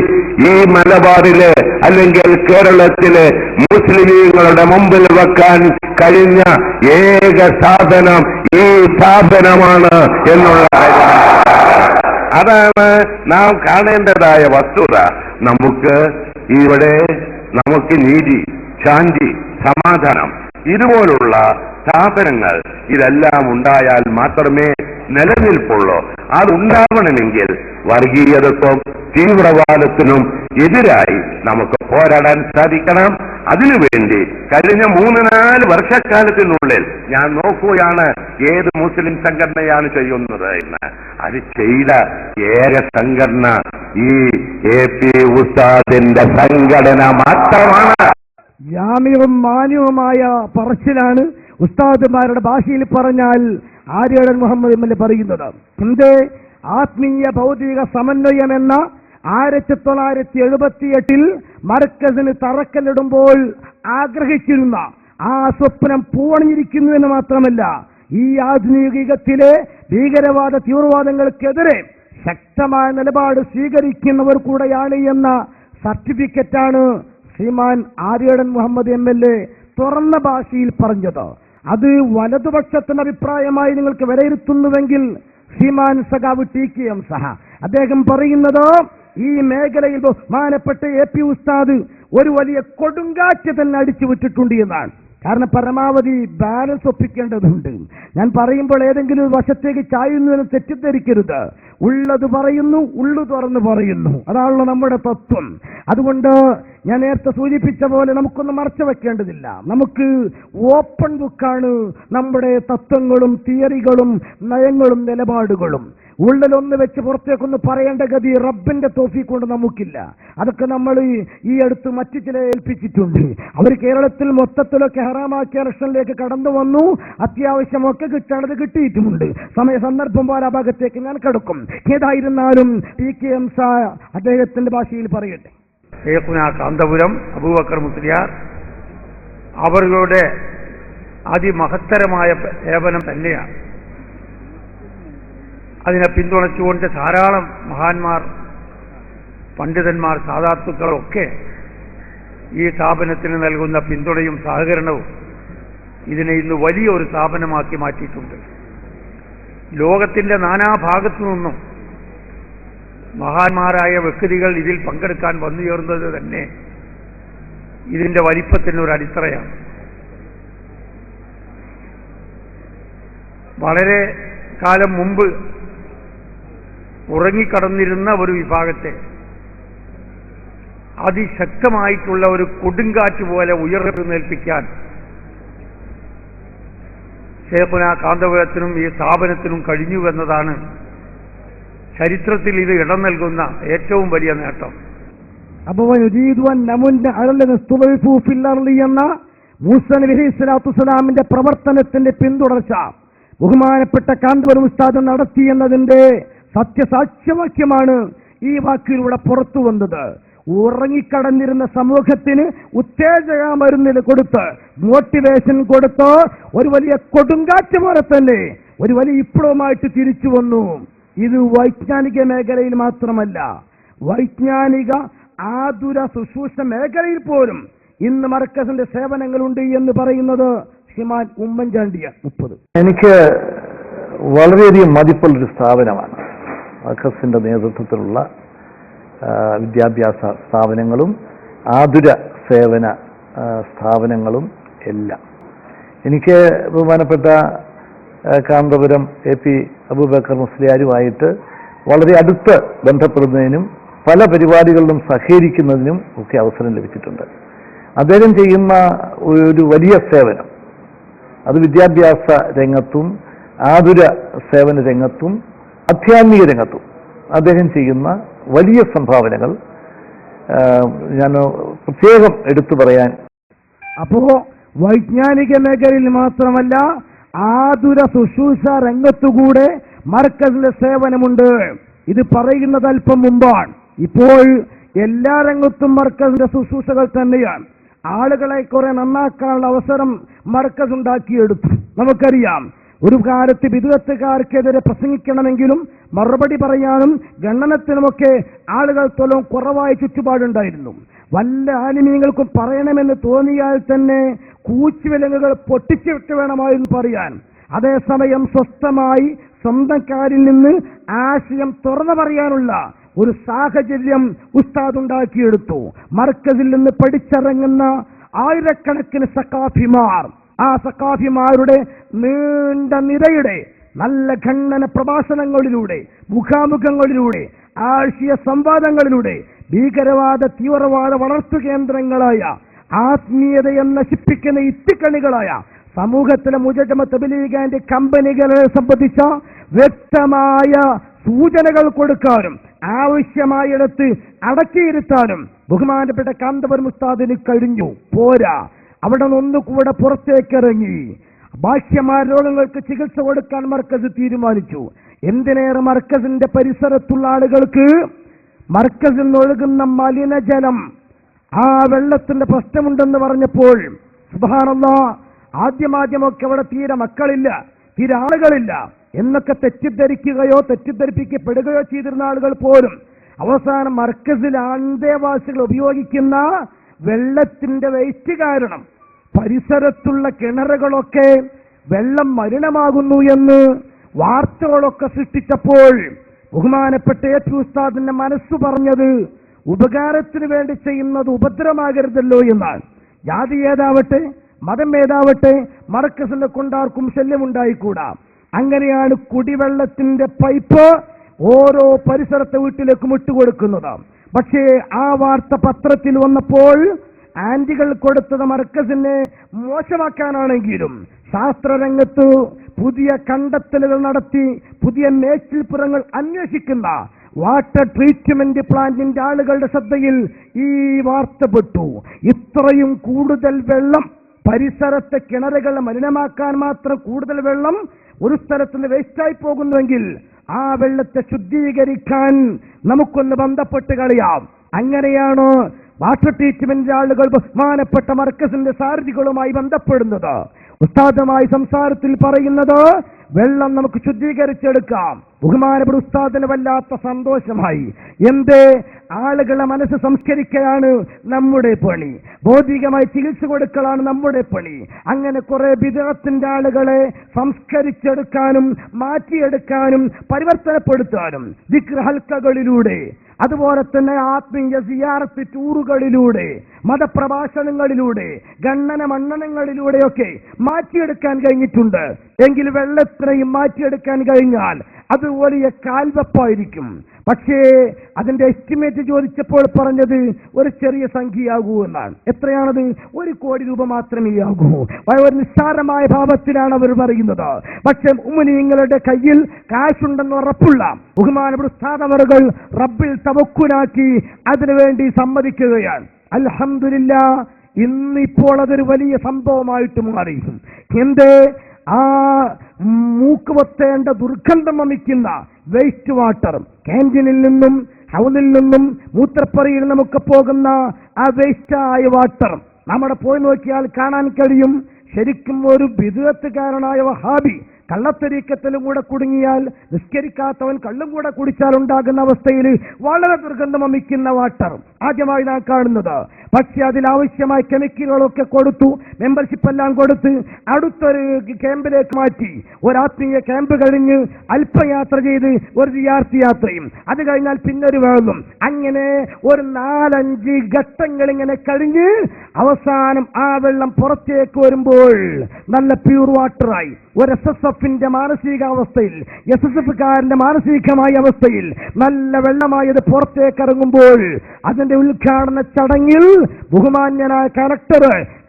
ഈ മലബാറില് അല്ലെങ്കിൽ കേരളത്തില് മുസ്ലിമീങ്ങളുടെ മുമ്പിൽ വെക്കാൻ കഴിഞ്ഞ ഏക സ്ഥാപനം ഈ സ്ഥാപനമാണ് എന്നുള്ള അതാണ് നാം കാണേണ്ടതായ വസ്തുത. നമുക്ക് നീതി, ശാന്തി, സമാധാനം, ഇതുപോലുള്ള സ്ഥാപനങ്ങൾ ഇതെല്ലാം ഉണ്ടായാൽ മാത്രമേ നിലനിൽപ്പുള്ളൂ. അതുണ്ടാവണമെങ്കിൽ വർഗീയതക്കും തീവ്രവാദത്തിനും എതിരായി നമുക്ക് പോരാടാൻ സാധിക്കണം. അതിനുവേണ്ടി കഴിഞ്ഞ 3-4 വർഷക്കാലത്തിനുള്ളിൽ ഞാൻ നോക്കുകയാണ് ഏത് മുസ്ലിം സംഘടനയാണ് ചെയ്യുന്നത് എന്ന്. അത് ചെയ്ത ഏക സംഘടന ഈ എ.പി. ഉസ്താദിന്റെ സംഘടന മാത്രമാണ്. ജാമ്യവും മാന്യവുമായ പറച്ചിലാണ് ഉസ്താദുമാരുടെ ഭാഷയിൽ പറഞ്ഞാൽ ആര്യടൻ മുഹമ്മദ് MLA പറയുന്നത്. എന്റെ ആത്മീയ ഭൗതിക സമന്വയം എന്ന 1978 മർക്കസിന് തറക്കല്ലിടുമ്പോൾ ആഗ്രഹിച്ചിരുന്ന ആ സ്വപ്നം പൂവണിഞ്ഞിരിക്കുന്നുവെന്ന് മാത്രമല്ല, ഈ ആധുനിക യുഗത്തിലെ ഭീകരവാദ തീവ്രവാദങ്ങൾക്കെതിരെ ശക്തമായ നിലപാട് സ്വീകരിക്കുന്നവർ കൂടെയാണ് എന്ന സർട്ടിഫിക്കറ്റാണ് ശ്രീമാൻ ആര്യടൻ മുഹമ്മദ് MLA തുറന്ന ഭാഷയിൽ പറഞ്ഞത്. അത് വലതുപക്ഷത്തിന്റെ അഭിപ്രായമായി നിങ്ങൾക്ക് വിലയിരുത്തുന്നുവെങ്കിൽ ശ്രീമാൻ സഖാവ് TK സഹ അദ്ദേഹം പറയുന്നത് ഈ മേഖലയിൽ ബഹുമാനപ്പെട്ട എ.പി. ഉസ്താദ് ഒരു വലിയ കൊടുങ്കാറ്റ് തന്നെ അടിച്ചു വിട്ടിട്ടുണ്ട് എന്നാണ്. കാരണം പരമാവധി ബാലൻസ് ഒപ്പിക്കേണ്ടതുണ്ട്. ഞാൻ പറയുമ്പോൾ ഏതെങ്കിലും വശത്തേക്ക് ചായുന്നതിന് തെറ്റിദ്ധരിക്കരുത്. ഉള്ളത് പറയുന്നു, ഉള്ളു തുറന്ന് പറയുന്നു, അതാണല്ലോ നമ്മുടെ തത്വം. അതുകൊണ്ട് ഞാൻ നേരത്തെ സൂചിപ്പിച്ച പോലെ നമുക്കൊന്നും മറച്ചു വെക്കേണ്ടതില്ല. നമുക്ക് ഓപ്പൺ ബുക്കാണ് നമ്മുടെ തത്വങ്ങളും തിയറികളും നയങ്ങളും നിലപാടുകളും. ഉള്ളിലൊന്ന് വെച്ച് പുറത്തേക്കൊന്ന് പറയേണ്ട ഗതി റബ്ബിന്റെ തൗഫീഖ് കൊണ്ട് നമുക്കില്ല. അതൊക്കെ നമ്മൾ ഈ അടുത്ത് മറ്റു ചില ഏൽപ്പിച്ചിട്ടുണ്ട്. അവർ കേരളത്തിൽ മൊത്തത്തിലൊക്കെ ഹറാമാക്കിയ ഇലക്ഷനിലേക്ക് കടന്നു വന്നു. അത്യാവശ്യമൊക്കെ കിട്ടേണ്ടത് കിട്ടിയിട്ടുമുണ്ട്. സന്ദർഭം പോലെ ആ ഭാഗത്തേക്ക് ഞാൻ കിടക്കും. ഏതായിരുന്നാലും PKM അദ്ദേഹത്തിന്റെ ഭാഷയിൽ പറയട്ടെ. കാന്തപുരം അബൂബക്കർ മുസ്ലിയാർ അവരുടെ അതിമഹത്തരമായ സേവനം തന്നെയാണ്. അതിനെ പിന്തുണച്ചുകൊണ്ട് ധാരാളം മഹാന്മാർ, പണ്ഡിതന്മാർ, സാദാത്തുക്കളൊക്കെ ഈ സ്ഥാപനത്തിന് നൽകുന്ന പിന്തുണയും സഹകരണവും ഇതിനെ ഇന്ന് വലിയൊരു സ്ഥാപനമാക്കി മാറ്റിയിട്ടുണ്ട്. ലോകത്തിന്റെ നാനാഭാഗത്തു നിന്നും മഹാന്മാരായ വ്യക്തികൾ ഇതിൽ പങ്കെടുക്കാൻ വന്നു ചേർന്നത് തന്നെ ഇതിന്റെ വലിപ്പത്തിനൊരു അടിത്തറയാണ്. വളരെ കാലം മുമ്പ് ഉറങ്ങിക്കടന്നിരുന്ന ഒരു വിഭാഗത്തെ അതിശക്തമായിട്ടുള്ള ഒരു കൊടുങ്കാറ്റ് പോലെ ഉയർന്നേൽപ്പിക്കാൻ ശൈഖുനാ കാന്തപുരത്തിനും ഈ സ്ഥാപനത്തിനും കഴിഞ്ഞു എന്നതാണ് ചരിത്രത്തിൽ ഇത് ഇടം നൽകുന്ന ഏറ്റവും വലിയ നേട്ടം. അപ്പോൾ എന്ന മൂസാ നബി അലൈഹി സ്വലാത്തു വസ്സലാമിന്റെ പ്രവർത്തനത്തിന്റെ പിന്തുടർച്ച ബഹുമാനപ്പെട്ട കാന്തപുരം ഉസ്താദ് നടത്തിയെന്നതിന്റെ സത്യസാക്ഷ്യവാക്യമാണ് ഈ വാക്കിലൂടെ പുറത്തു വന്നത്. ഉറങ്ങിക്കടന്നിരുന്ന സമൂഹത്തിന് ഉത്തേജക മരുന്നിൽ കൊടുത്ത്, മോട്ടിവേഷൻ കൊടുത്ത് ഒരു വലിയ കൊടുങ്കാറ്റ് പോലെ തന്നെ ഒരു വലിയ വിപ്ലവമായിട്ട് തിരിച്ചു വന്നു. ഇത് വൈജ്ഞാനിക മേഖലയിൽ മാത്രമല്ല, വൈജ്ഞാനിക ആതുര ശുശ്രൂഷ മേഖലയിൽ പോലും ഇന്ന് മർക്കസിന്റെ സേവനങ്ങളുണ്ട് എന്ന് പറയുന്നത് ശ്രീമാൻ ഉമ്മൻചാണ്ടിയാണ്. 30 എനിക്ക് വളരെയധികം മതിപ്പുള്ളൊരു സ്ഥാപനമാണ് മർക്കസിന്റെ നേതൃത്വത്തിലുള്ള വിദ്യാഭ്യാസ സ്ഥാപനങ്ങളും ആതുര സേവന സ്ഥാപനങ്ങളും എല്ലാം. എനിക്ക് ബഹുമാനപ്പെട്ട കാന്തപുരം AP അബൂബക്കർ മുസ്ലിയാരുമായിട്ട് വളരെ അടുത്ത് ബന്ധപ്പെടുന്നതിനും പല പരിപാടികളിലും സഹകരിക്കുന്നതിനും ഒക്കെ അവസരം ലഭിച്ചിട്ടുണ്ട്. അദ്ദേഹം ചെയ്യുന്ന ഒരു വലിയ സേവനം അത് വിദ്യാഭ്യാസ രംഗത്തും ആതുര സേവന രംഗത്തും ആധ്യാത്മിക രംഗത്തും അദ്ദേഹം ചെയ്യുന്ന വലിയ സംഭാവനകൾ ഞാൻ പ്രത്യേകം എടുത്തു പറയാൻ. അപ്പോ വൈജ്ഞാനിക മേഖലയിൽ മാത്രമല്ല ആതുര ശുശ്രൂഷ രംഗത്തുകൂടെ മർക്കസിന്റെ സേവനമുണ്ട്. ഇത് പറയുന്നത് അല്പം മുമ്പാണ്. ഇപ്പോൾ എല്ലാ രംഗത്തും മർക്കസിന്റെ ശുശ്രൂഷകൾ തന്നെയാണ്. ആളുകളെ കുറെ നന്നാക്കാനുള്ള അവസരം മർക്കസ് ഉണ്ടാക്കിയെടുത്തു. നമുക്കറിയാം, ഒരു കാലത്ത് ബിദ്അത്തുകാർക്കെതിരെ പ്രസംഗിക്കണമെങ്കിലും മറുപടി പറയാനും ഖണ്ഡനത്തിനുമൊക്കെ ആളുകൾ തൊലം കുറവായ ചുറ്റുപാടുണ്ടായിരുന്നു. വല്ല ആലിമീങ്ങൾക്കും പറയണമെന്ന് തോന്നിയാൽ തന്നെ കൂച്ചുവിലങ്ങുകൾ പൊട്ടിച്ചിട്ട് വേണമായിരുന്നു പറയാൻ. അതേസമയം സ്വസ്ഥമായി സ്വന്തം കാലിൽ നിന്ന് ആശയം തുറന്നു പറയാനുള്ള ഒരു സാഹചര്യം ഉസ്താദ് ഉണ്ടാക്കിയെടുത്തു. മർക്കസിൽ നിന്ന് പഠിച്ചിറങ്ങുന്ന ആയിരക്കണക്കിന് സഖാഫിമാർ, ആ സഖാഫിമാരുടെ നീണ്ട നിരയുടെ നല്ല ഖണ്ഡന പ്രഭാഷണങ്ങളിലൂടെ, മുഖാമുഖങ്ങളിലൂടെ, ആശയ സംവാദങ്ങളിലൂടെ ഭീകരവാദ തീവ്രവാദ വളർത്തു കേന്ദ്രങ്ങളായ, ആത്മീയതയെ നശിപ്പിക്കുന്ന ഇത്തിക്കണികളായ സമൂഹത്തിലെ മുജതമ തബ്ലീഗിന്റെ കമ്പനികളെ സംബന്ധിച്ച വ്യക്തമായ സൂചനകൾ കൊടുക്കാനും ആവശ്യമായിടത്ത് അടക്കിയിരുത്താനും ബഹുമാനപ്പെട്ട കാന്തപുരം ഉസ്താദിന് കഴിഞ്ഞു. പോരാ, അവിടെ നിന്നൊന്നുകൂടെ പുറത്തേക്കിറങ്ങി ബാഹ്യമായ രോഗങ്ങൾക്ക് ചികിത്സ കൊടുക്കാൻ മർക്കസ് തീരുമാനിച്ചു. എന്തിനേറെ മർക്കസിന്റെ പരിസരത്തുള്ള ആളുകൾക്ക് മർക്കസിൽ നിന്നൊഴുകുന്ന മലിനജലം, ആ വെള്ളത്തിന്റെ പ്രശ്നമുണ്ടെന്ന് പറഞ്ഞപ്പോൾ സുബ്ഹാനല്ലാഹ്, ആദ്യമൊക്കെ അവിടെ തീരെ മക്കളില്ല, തീരെ ആളുകളില്ല എന്നൊക്കെ തെറ്റിദ്ധരിക്കുകയോ തെറ്റിദ്ധരിപ്പിക്കപ്പെടുകയോ ചെയ്തിരുന്ന ആളുകൾ പോലും അവസാനം മർക്കസിൽ അന്തേവാസികൾ ഉപയോഗിക്കുന്ന വെള്ളത്തിന്റെ വേസ്റ്റ് കാരണം പരിസരത്തുള്ള കിണറുകളൊക്കെ വെള്ളം മലിനമാകുന്നു എന്ന് വാർത്തകളൊക്കെ സൃഷ്ടിച്ചപ്പോൾ ബഹുമാനപ്പെട്ട ഉസ്താദിന്റെ മനസ്സു പറഞ്ഞത് ഉപകാരത്തിന് വേണ്ടി ചെയ്യുന്നത് ഉപദ്രവമാകരുതല്ലോ എന്നാണ്. ജാതി ഏതാവട്ടെ, മതം ഏതാവട്ടെ, മർക്കസിനെ കൊണ്ടാർക്കും ശല്യമുണ്ടായിക്കൂടാ. അങ്ങനെയാണ് കുടിവെള്ളത്തിന്റെ പൈപ്പ് ഓരോ പരിസരത്തെ വീട്ടിലേക്കും ഇട്ടുകൊടുക്കുന്നത്. പക്ഷേ ആ വാർത്ത പത്രത്തിൽ വന്നപ്പോൾ ആന്റികൾ കൊടുത്തത് മർക്കസിനെ മോശമാക്കാനാണെങ്കിലും ശാസ്ത്രരംഗത്ത് പുതിയ കണ്ടെത്തലുകൾ നടത്തി പുതിയ മേച്ചിൽപ്പുറങ്ങൾ അന്വേഷിക്കുന്ന വാട്ടർ ട്രീറ്റ്മെന്റ് പ്ലാന്റിന്റെ ആളുകളുടെ ശ്രദ്ധയിൽ ഈ വാർത്തപ്പെട്ടു. ഇത്രയും കൂടുതൽ വെള്ളം, പരിസരത്തെ കിണറുകൾ മലിനമാക്കാൻ മാത്രം കൂടുതൽ വെള്ളം ഒരു സ്ഥലത്തുനിന്ന് വേസ്റ്റായി പോകുന്നുവെങ്കിൽ ആ വെള്ളത്തെ ശുദ്ധീകരിക്കാൻ നമുക്കൊന്ന് ബന്ധപ്പെട്ട് കളയാം. അങ്ങനെയാണ് വാട്ടർ ട്രീറ്റ്മെന്റ് ആളുകൾ ബഹുമാനപ്പെട്ട മർക്കസിന്റെ സാരഥികളുമായി ബന്ധപ്പെടുന്നത്. ഉസ്താദുമായി സംസാരത്തിൽ പറയുന്നത് വെള്ളം നമുക്ക് ശുദ്ധീകരിച്ചെടുക്കാം. ബഹുമാനപ്പെട്ട ഉസ്താദിന് വല്ലാത്ത സന്തോഷമായി. എന്തേ? ആളുകളെ മനസ്സ് സംസ്കരിക്കുകയാണ് നമ്മുടെ പണി, ഭൗതികമായി ചികിത്സ കൊടുക്കലാണ് നമ്മുടെ പണി. അങ്ങനെ കുറെ ബിദ്അത്തിന്റെ ആളുകളെ സംസ്കരിച്ചെടുക്കാനും മാറ്റിയെടുക്കാനും പരിവർത്തനപ്പെടുത്താനും ദിക്ർ ഹൽക്കകളിലൂടെ, അതുപോലെ തന്നെ ആത്മീയ സിയാറത്ത് ടൂറുകളിലൂടെ, മതപ്രഭാഷണങ്ങളിലൂടെ, ഗണ്ണന മണ്ണനങ്ങളിലൂടെയൊക്കെ മാറ്റിയെടുക്കാൻ കഴിഞ്ഞിട്ടുണ്ട്. എങ്കിൽ വെള്ളത്തിനെയും മാറ്റിയെടുക്കാൻ കഴിഞ്ഞാൽ അത് വലിയ കാൽവെപ്പായിരിക്കും. പക്ഷേ അതിന്റെ എസ്റ്റിമേറ്റ് ചോദിച്ചപ്പോൾ പറഞ്ഞത് ഒരു ചെറിയ സംഖ്യയാകൂ എന്നാണ്. എത്രയാണത്? 1 കോടി രൂപ മാത്രമേ ആകൂ. ഒരു നിസ്സാരമായ ഭാവത്തിലാണ് അവർ പറയുന്നത്. പക്ഷെ ഉമ്മിനീങ്ങളുടെ കയ്യിൽ കാശുണ്ടെന്ന് ഉറപ്പുള്ള ബഹുമാനപ്പെട്ട ഉസ്താദവറുകൾ റബ്ബിൽ തവക്കുലാക്കി അതിനുവേണ്ടി സമ്മതിക്കുകയാണ്. അൽഹംദുലില്ലാഹ്, ഇന്നിപ്പോൾ അതൊരു വലിയ സംഭവമായിട്ട് മാറി. എന്ത്? ആ മൂക്കുവത്തേണ്ട ദുർഗന്ധം വമിക്കുന്ന വേസ്റ്റ് വാട്ടർ, ക്യാൻറ്റീനിൽ നിന്നും ഹൗലിൽ നിന്നും മൂത്രപ്പറയിൽ നമുക്ക് പോകുന്ന ആ വേസ്റ്റായ വാട്ടർ നമ്മുടെ പോയി നോക്കിയാൽ കാണാൻ കഴിയും. ശരിക്കും ഒരു ബിദ്അത്തുകാരനായ വഹാബി കള്ളത്തരീക്കത്തിലും കൂടെ കുടുങ്ങിയാൽ, നിസ്കരിക്കാത്തവൻ കള്ളും കൂടെ കുടിച്ചാൽ ഉണ്ടാകുന്ന അവസ്ഥയിൽ വളരെ ദുർഗന്ധം വമിക്കുന്ന വാട്ടർ ആദ്യമായി നാം കാണുന്നത്. പക്ഷെ അതിലാവശ്യമായ കെമിക്കലുകളൊക്കെ കൊടുത്തു, മെമ്പർഷിപ്പ് എല്ലാം കൊടുത്ത് അടുത്തൊരു ക്യാമ്പിലേക്ക് മാറ്റി. ഒരാത്മീയ ക്യാമ്പ് കഴിഞ്ഞ് അല്പയാത്ര ചെയ്ത് ഒരു വിദ്യാർത്ഥി യാത്രയും, അത് കഴിഞ്ഞാൽ പിന്നൊരു വെള്ളം, അങ്ങനെ ഒരു 4-5 ഘട്ടങ്ങൾ ഇങ്ങനെ കഴിഞ്ഞ് അവസാനം ആ വെള്ളം പുറത്തേക്ക് വരുമ്പോൾ നല്ല പ്യൂർ വാട്ടറായി ഒരു SSFന്റെ മാനസികാവസ്ഥയിൽ, SSFക്കാരന്റെ മാനസികമായ അവസ്ഥയിൽ നല്ല വെള്ളമായത് പുറത്തേക്ക് ഇറങ്ങുമ്പോൾ അതിന്റെ ഉദ്ഘാടന ചടങ്ങിൽ ബഹുമാന്യനായ കലക്ടർ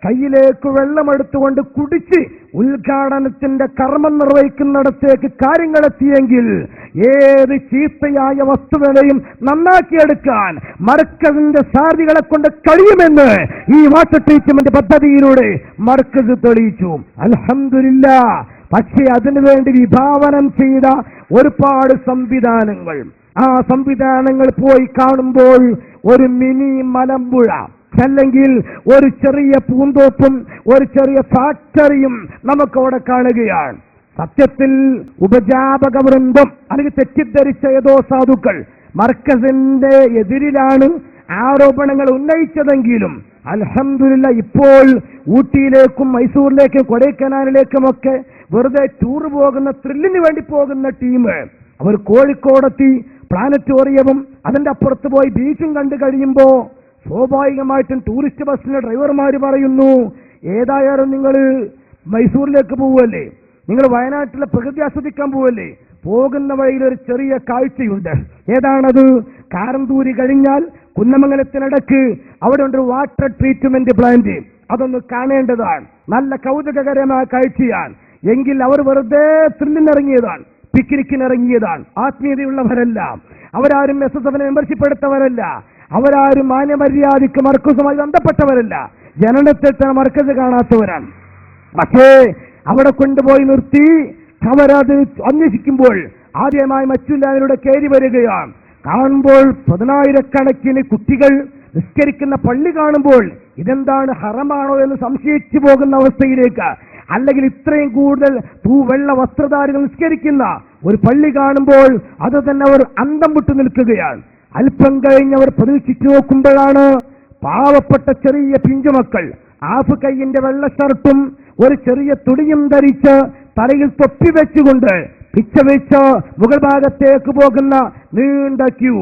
കയ്യിലേക്ക് വെള്ളമെടുത്തുകൊണ്ട് കുടിച്ച് ഉദ്ഘാടനത്തിന്റെ കർമ്മം നിർവഹിക്കുന്നിടത്തേക്ക് കാര്യങ്ങളെത്തിയെങ്കിൽ ഏത് ചീത്തയായ വസ്തുവിനെയും നന്നാക്കിയെടുക്കാൻ മർക്കസിന്റെ സാരഥികളെ കൊണ്ട് കഴിയുമെന്ന് ഈ വാട്ടർ ട്രീറ്റ്മെന്റ് പദ്ധതിയിലൂടെ മർക്കസ് തെളിയിച്ചു. അൽഹംദുലില്ലാഹ്. പക്ഷേ അതിനുവേണ്ടി വിഭാവനം ചെയ്ത ഒരുപാട് സംവിധാനങ്ങൾ, ആ സംവിധാനങ്ങൾ പോയി കാണുമ്പോൾ ഒരു മിനി മലമ്പുഴ, അല്ലെങ്കിൽ ഒരു ചെറിയ പൂന്തോപ്പും ഒരു ചെറിയ ഫാക്ടറിയും നമുക്കവിടെ കാണുകയാണ്. സത്യത്തിൽ ഉപജാപക വൃന്ദം അല്ലെങ്കിൽ തെറ്റിദ്ധരിച്ച ഏതോ സാധുക്കൾ മർക്കസിന്റെ എതിരിലാണ് ആരോപണങ്ങൾ ഉന്നയിച്ചതെങ്കിലും അൽഹംദുലില്ലാഹ് ഇപ്പോൾ ഊട്ടിയിലേക്കും മൈസൂരിലേക്കും കൊടൈക്കനാലിലേക്കുമൊക്കെ വെറുതെ ടൂർ പോകുന്ന, ത്രില്ലിന് വേണ്ടി പോകുന്ന ടീം അവർ കോഴിക്കോടെത്തി പ്ലാനറ്റോറിയവും അതിന്റെ അപ്പുറത്ത് പോയി ബീച്ചും കണ്ടു കഴിയുമ്പോൾ സ്വാഭാവികമായിട്ടും ടൂറിസ്റ്റ് ബസ്സിന്റെ ഡ്രൈവർമാർ പറയുന്നു, ഏതായാലും നിങ്ങൾ മൈസൂരിലേക്ക് പോവുമല്ലേ, നിങ്ങൾ വയനാട്ടിലെ പ്രകൃതി ആസ്വദിക്കാൻ പോവല്ലേ, പോകുന്ന വഴിയിൽ ഒരു ചെറിയ കാഴ്ചയുണ്ട്. ഏതാണത്? കാരന്തൂരി കഴിഞ്ഞാൽ കുന്നമംഗലത്തിനടക്ക് അവിടെ ഉണ്ട് വാട്ടർ ട്രീറ്റ്മെന്റ് പ്ലാന്റ്. അതൊന്ന് കാണേണ്ടതാണ്. നല്ല കൗതുകകരമായ കാഴ്ചയാണ്. എങ്കിൽ അവർ വെറുതെ ത്രില്ലിനിറങ്ങിയതാണ്, പിക്നിക്കിനിറങ്ങിയതാണ്. ആത്മീയതയുള്ളവരല്ല, അവരാരും SSFന് മെമ്പർഷിപ്പ് എടുത്തവരല്ല, അവരാരും മാന്യമര്യാദയ്ക്ക് മർക്കസുമായി ബന്ധപ്പെട്ടവരല്ല, ജനനത്തിൽ തന്നെ മർക്കസ് കാണാത്തവരാണ്. പക്ഷേ അവിടെ കൊണ്ടുപോയി നിർത്തി അവരത് അന്വേഷിക്കുമ്പോൾ ആദ്യമായി മറ്റുള്ളവരുടെ കയറി വരികയാണ്. കാണുമ്പോൾ 10,000-കണക്കിന് കുട്ടികൾ നിസ്കരിക്കുന്ന പള്ളി കാണുമ്പോൾ ഇതെന്താണ്, ഹറമാണോ എന്ന് സംശയിച്ചു പോകുന്ന അവസ്ഥയിലേക്ക്, അല്ലെങ്കിൽ ഇത്രയും കൂടുതൽ വെള്ള വസ്ത്രധാരികൾ നിസ്കരിക്കുന്ന ഒരു പള്ളി കാണുമ്പോൾ അത് തന്നെ അവർ അന്തം വിട്ടു നിൽക്കുകയാണ്. അല്പം കഴിഞ്ഞവർ പ്രതീക്ഷിച്ചു നോക്കുമ്പോഴാണ് പാവപ്പെട്ട ചെറിയ പിഞ്ചുമക്കൾ ആഫ് കൈയിന്റെ വെള്ള ഷർട്ടും ഒരു ചെറിയ തുണിയും ധരിച്ച് തലയിൽ തൊപ്പി വെച്ചുകൊണ്ട് പിച്ച വെച്ച് മുകൾ ഭാഗത്തേക്ക് പോകുന്ന നീണ്ട ക്യൂ.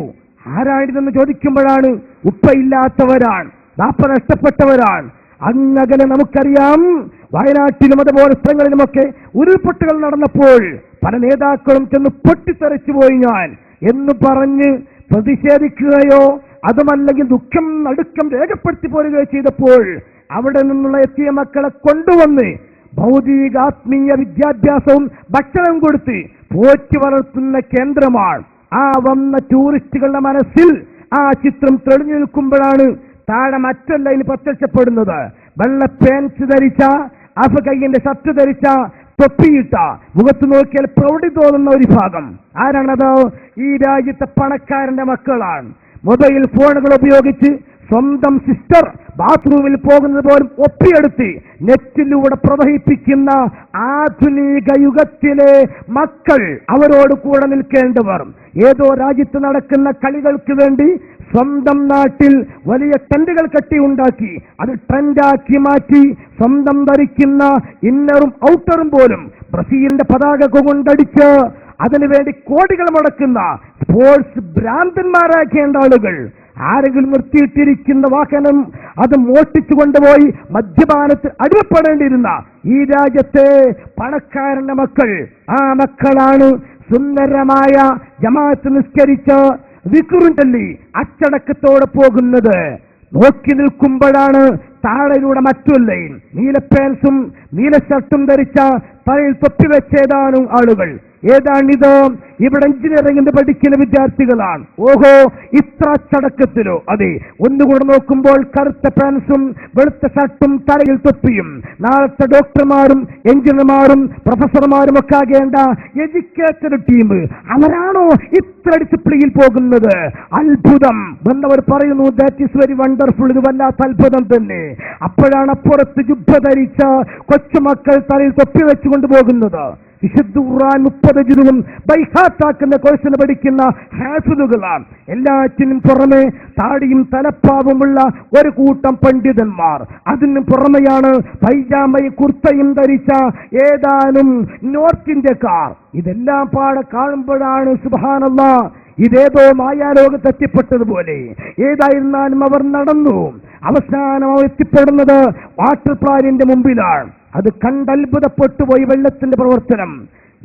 ആരാണിതെന്ന് ചോദിക്കുമ്പോഴാണ് ഉപ്പയില്ലാത്തവരാണ്, ദാപ്പ നഷ്ടപ്പെട്ടവരാണ്. അങ്ങനെ നമുക്കറിയാം വയനാട്ടിലും അതുപോലെ സ്ഥലങ്ങളിലുമൊക്കെ ഉരുൾപൊട്ടുകൾ നടന്നപ്പോൾ പല നേതാക്കളും ചെന്ന് പൊട്ടിത്തെറിച്ചു പോയി ഞാൻ എന്ന് പറഞ്ഞ് പ്രതിഷേധിക്കുകയോ അതുമല്ലെങ്കിൽ ദുഃഖം നടുക്കം രേഖപ്പെടുത്തി പോരുകയോ ചെയ്തപ്പോൾ അവിടെ നിന്നുള്ള എത്തിയ മക്കളെ കൊണ്ടുവന്ന് ഭൗതികാത്മീയ വിദ്യാഭ്യാസവും ഭക്ഷണം കൊടുത്ത് പോറ്റി വളർത്തുന്ന കേന്ദ്രമാണ്. ആ വന്ന ടൂറിസ്റ്റുകളുടെ മനസ്സിൽ ആ ചിത്രം തെളിഞ്ഞു നിൽക്കുമ്പോഴാണ് താഴെ മറ്റൊരു ലൈൻ പ്രത്യക്ഷപ്പെടുന്നത്. വെള്ള പാൻസ് ധരിച്ച, അഫ്ഗൈന്റെ ഷർട്ട് ധരിച്ച, തൊപ്പിയിട്ട, മുഖത്ത് നോക്കിയാൽ പ്രൗഢി തോന്നുന്ന ഒരു വിഭാഗം. ആരാണത്? ഈ രാജ്യത്തെ പണക്കാരന്റെ മക്കളാണ്. മൊബൈൽ ഫോണുകൾ ഉപയോഗിച്ച് സ്വന്തം സിസ്റ്റർ ബാത്റൂമിൽ പോകുന്നത് പോലും ഒപ്പിയെടുത്ത് നെറ്റിലൂടെ പ്രവഹിപ്പിക്കുന്ന ആധുനിക യുഗത്തിലെ മക്കൾ, അവരോട് കൂടെ നിൽക്കേണ്ടവർ. ഏതോ രാജ്യത്ത് നടക്കുന്ന കളികൾക്ക് വേണ്ടി സ്വന്തം നാട്ടിൽ വലിയ ടെന്റുകൾ കെട്ടിയുണ്ടാക്കി അത് ട്രെൻഡാക്കി മാറ്റി സ്വന്തം ധരിക്കുന്ന ഇന്നറും ഔട്ടറും പോലും ബ്രസീലിന്റെ പതാക കൊണ്ടടിച്ച് അതിനുവേണ്ടി കോടികൾ മുടക്കുന്ന സ്പോർട്സ് ഭ്രാന്തന്മാരാക്കേണ്ട ആളുകൾ. ആരെങ്കിലും നിർത്തിയിട്ടിരിക്കുന്ന വാഹനം അത് മോഷ്ടിച്ചു കൊണ്ടുപോയി മദ്യപാനത്തിൽ അടിമപ്പെടേണ്ടിയിരുന്ന ഈ രാജ്യത്തെ പണക്കാരന്റെ മക്കൾ, ആ മക്കളാണ് സുന്ദരമായ ജമാഅത്ത് നിസ്കരിച്ച് വിക്റും ചൊല്ലി അച്ചടക്കത്തോടെ പോകുന്നത്. നോക്കി നിൽക്കുമ്പോഴാണ് താഴെയിലൂടെ മറ്റൊരു ലൈൻ. നീല പാൻസും നീല ഷർട്ടും ധരിച്ച തലയിൽ തൊപ്പി വെച്ചേതാണ് ആളുകൾ. ഏതാണിത്? ഇവിടെ എഞ്ചിനീയറിംഗിന് പഠിക്കുന്ന വിദ്യാർത്ഥികളാണ്. ഓഹോ, ഇത്ര അച്ചടക്കത്തിലോ? അതെ, ഒന്നുകൂടെ നോക്കുമ്പോൾ കറുത്ത പാൻസും വെളുത്ത ഷർട്ടും തലയിൽ തൊപ്പിയും. നാളത്തെ ഡോക്ടർമാരും എഞ്ചിനീയർമാരും പ്രൊഫസർമാരും ഒക്കെ ആകേണ്ട എഡ്യൂക്കേറ്റഡ് ടീം, അവരാണോ ഇത്ര ഡിസിപ്ലിനിൽ പോകുന്നത്? അത്ഭുതം എന്നവർ പറയുന്നു. That is very wonderful. ഇത് വല്ലാത്ത അത്ഭുതം തന്നെ. അപ്പോഴാണ് അപ്പുറത്ത് ജുബ്ബ ധരിച്ച കൊച്ചുമക്കൾ തലയിൽ തൊപ്പി വെച്ചുകൊണ്ട് പോകുന്നത്. വിശുദ്ധ ഖുർആൻ 30 ജുസും ബൈഹാത്താക്കുന്ന കോഴ്സിന് പഠിക്കുന്ന ഹാഫിദുകളാണ്. എല്ലാറ്റിനും പുറമെ താടിയും തലപ്പാവുമുള്ള ഒരു കൂട്ടം പണ്ഡിതന്മാർ. അതിന് പുറമെയാണ് പൈജാമയും കുർത്തയും ധരിച്ച ഏതാനും നോർത്ത് ഇന്ത്യക്കാർ. ഇതെല്ലാം പാടെ കാണുമ്പോഴാണ് സുബ്ഹാനല്ലാഹ്, ഇതേതോ മായാലോകത്തെത്തിപ്പെട്ടതുപോലെ. ഏതായിരുന്നാലും അവർ നടന്നു. അവസാനം എത്തിപ്പെടുന്നത് വാട്ടർ പ്ലാന്റിന്റെ മുമ്പിലാണ്. അത് കണ്ടത്ഭുതപ്പെട്ടുപോയി. വെള്ളത്തിന്റെ പ്രവർത്തനം,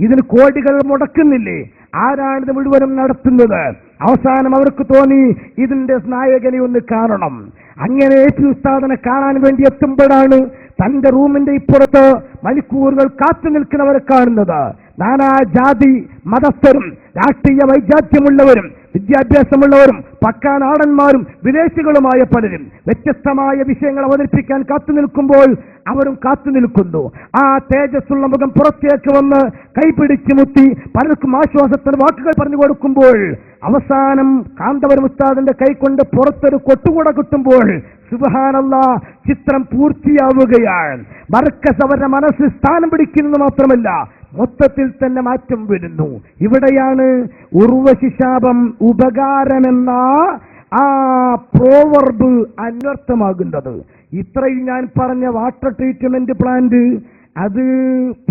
ഇതിന് കോടികൾ മുടക്കുന്നില്ലേ? ആരാണിത് മുഴുവനും നടത്തുന്നത്? അവസാനം അവർക്ക് തോന്നി ഇതിന്റെ നായകനെ ഒന്ന് കാണണം. അങ്ങനെ ഉസ്താദിനെ കാണാൻ വേണ്ടി എത്തുമ്പോഴാണ് തന്റെ റൂമിന്റെ ഇപ്പുറത്ത് മണിക്കൂറുകൾ കാത്തു നിൽക്കുന്നവരെ കാണുന്നത്. നാനാ ജാതി മതസ്ഥരും രാഷ്ട്രീയ വൈജാത്യമുള്ളവരും വിദ്യാഭ്യാസമുള്ളവരും പക്കാനാടന്മാരും വിദേശികളുമായ പലരും വ്യത്യസ്തമായ വിഷയങ്ങൾ അവതരിപ്പിക്കാൻ കാത്തു നിൽക്കുമ്പോൾ അവരും കാത്തു നിൽക്കുന്നു. ആ തേജസ്സുള്ള മുഖം പുറത്തേക്ക് വന്ന് കൈപിടിച്ച് മുത്തി പലർക്കും ആശ്വാസത്തിന് വാക്കുകൾ പറഞ്ഞു കൊടുക്കുമ്പോൾ അവസാനം കാന്തപുരം ഉസ്താദിന്റെ കൈകൊണ്ട് പുറത്തൊരു കൊട്ടുകൂട കിട്ടുമ്പോൾ സുബ്ഹാനല്ലാഹ്, ചിത്രം പൂർത്തിയാവുകയാണ്. മർക്കസ് അവരുടെ മനസ്സിൽ സ്ഥാനം പിടിക്കുന്നത് മാത്രമല്ല, മൊത്തത്തിൽ തന്നെ മാറ്റം വരുന്നു. ഇവിടെയാണ് ഉർവശിശാപം ഉപകാരമെന്ന ആ പ്രോവർബ് അന്വർത്ഥമാകുന്നത്. ഇത്രയും ഞാൻ പറഞ്ഞ വാട്ടർ ട്രീറ്റ്മെന്റ് പ്ലാന്റ് അത്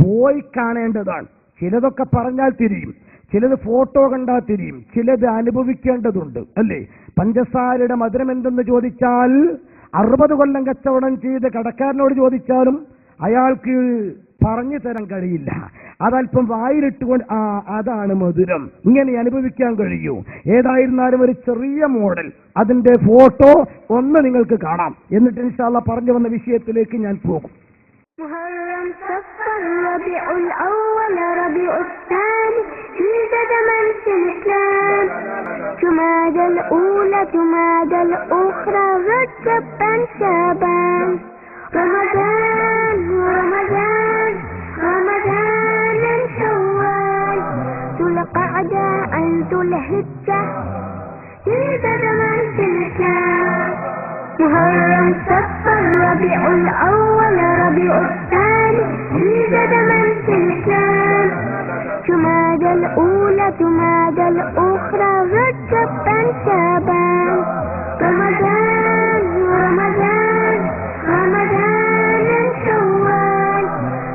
പോയി കാണേണ്ടതാണ്. ചിലതൊക്കെ പറഞ്ഞാൽ തിരിയും, ചിലത് ഫോട്ടോ കണ്ടാൽ തിരിയും, ചിലത് അനുഭവിക്കേണ്ടതുണ്ട്, അല്ലേ? പഞ്ചസാരയുടെ മധുരം എന്തെന്ന് ചോദിച്ചാൽ 60 കൊല്ലം കച്ചവടം ചെയ്ത് കടക്കാരനോട് ചോദിച്ചാലും അയാൾക്ക് പറഞ്ഞു തരാൻ കഴിയില്ല. അതല്പം വായിലിട്ടുകൊണ്ട് അതാണ് മധുരം, ഇങ്ങനെ അനുഭവിക്കാൻ കഴിയൂ. ഏതായിരുന്നാലും ഒരു ചെറിയ മോഡൽ അതിന്റെ ഫോട്ടോ ഒന്ന് നിങ്ങൾക്ക് കാണാം. എന്നിട്ട് ഇൻഷാ അല്ലാഹ് പറഞ്ഞു വന്ന വിഷയത്തിലേക്ക് ഞാൻ പോകും. محرم صفر ربيع الأول ربيع الثاني زاد من في الإسلام جمادى الأولى جمادى الأخرى رجب شعبان رمضان رمضان رمضان شوال ذو القعدة ذو الحجة زاد من في الإسلام محرم صفر ربيع الأول ربيع الثاني زاد من في الإسلام جمادى الأولى جمادى الأخرى رجب شعبان رمضان رمضان رمضان شوال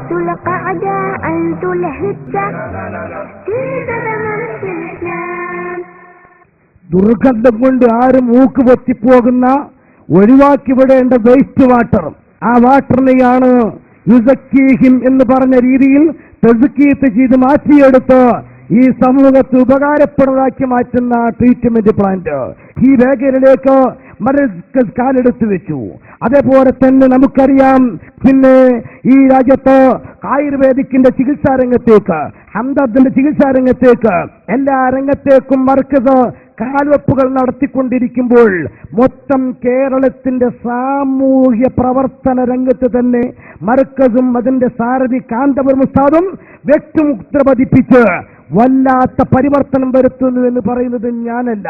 ذو القعدة ذو الحجة زاد من في الإسلام. ദുർഗന്ധം കൊണ്ട് ആരും മൂക്ക് പൊത്തിപ്പോകുന്ന ഒഴിവാക്കി വിടേണ്ട വേസ്റ്റ് വാട്ടർ, ആ വാട്ടറിനെയാണ് യുസക്കീഹിം എന്ന് പറഞ്ഞ രീതിയിൽ തസ്കീത്ത് ചെയ്ത് മാറ്റിയെടുത്ത് ഈ സമൂഹത്തെ ഉപകാരപ്പെടുന്നതാക്കി മാറ്റുന്ന ട്രീറ്റ്മെന്റ് പ്ലാന്റ്. ഈ മേഖലയിലേക്ക് മർക്കസ് കാലെടുത്തു വെച്ചു. അതേപോലെ തന്നെ നമുക്കറിയാം, പിന്നെ ഈ രാജ്യത്ത് ആയുർവേദിക്കിന്റെ ചികിത്സാ രംഗത്തേക്ക്, ഹംദർദിന്റെ ചികിത്സാ രംഗത്തേക്ക്, എല്ലാ രംഗത്തേക്കും മർക്കസ് കാൽവെപ്പുകൾ നടത്തിക്കൊണ്ടിരിക്കുമ്പോൾ മൊത്തം കേരളത്തിന്റെ സാമൂഹ്യ പ്രവർത്തന രംഗത്ത് തന്നെ മർക്കസും അതിന്റെ സാരഥി കാന്തപുരം ഉസ്താദും വ്യക്തിമുദ്ര പതിപ്പിച്ച് വല്ലാത്ത പരിവർത്തനം വരുത്തുന്നു എന്ന് പറയുന്നത് ഞാനല്ല,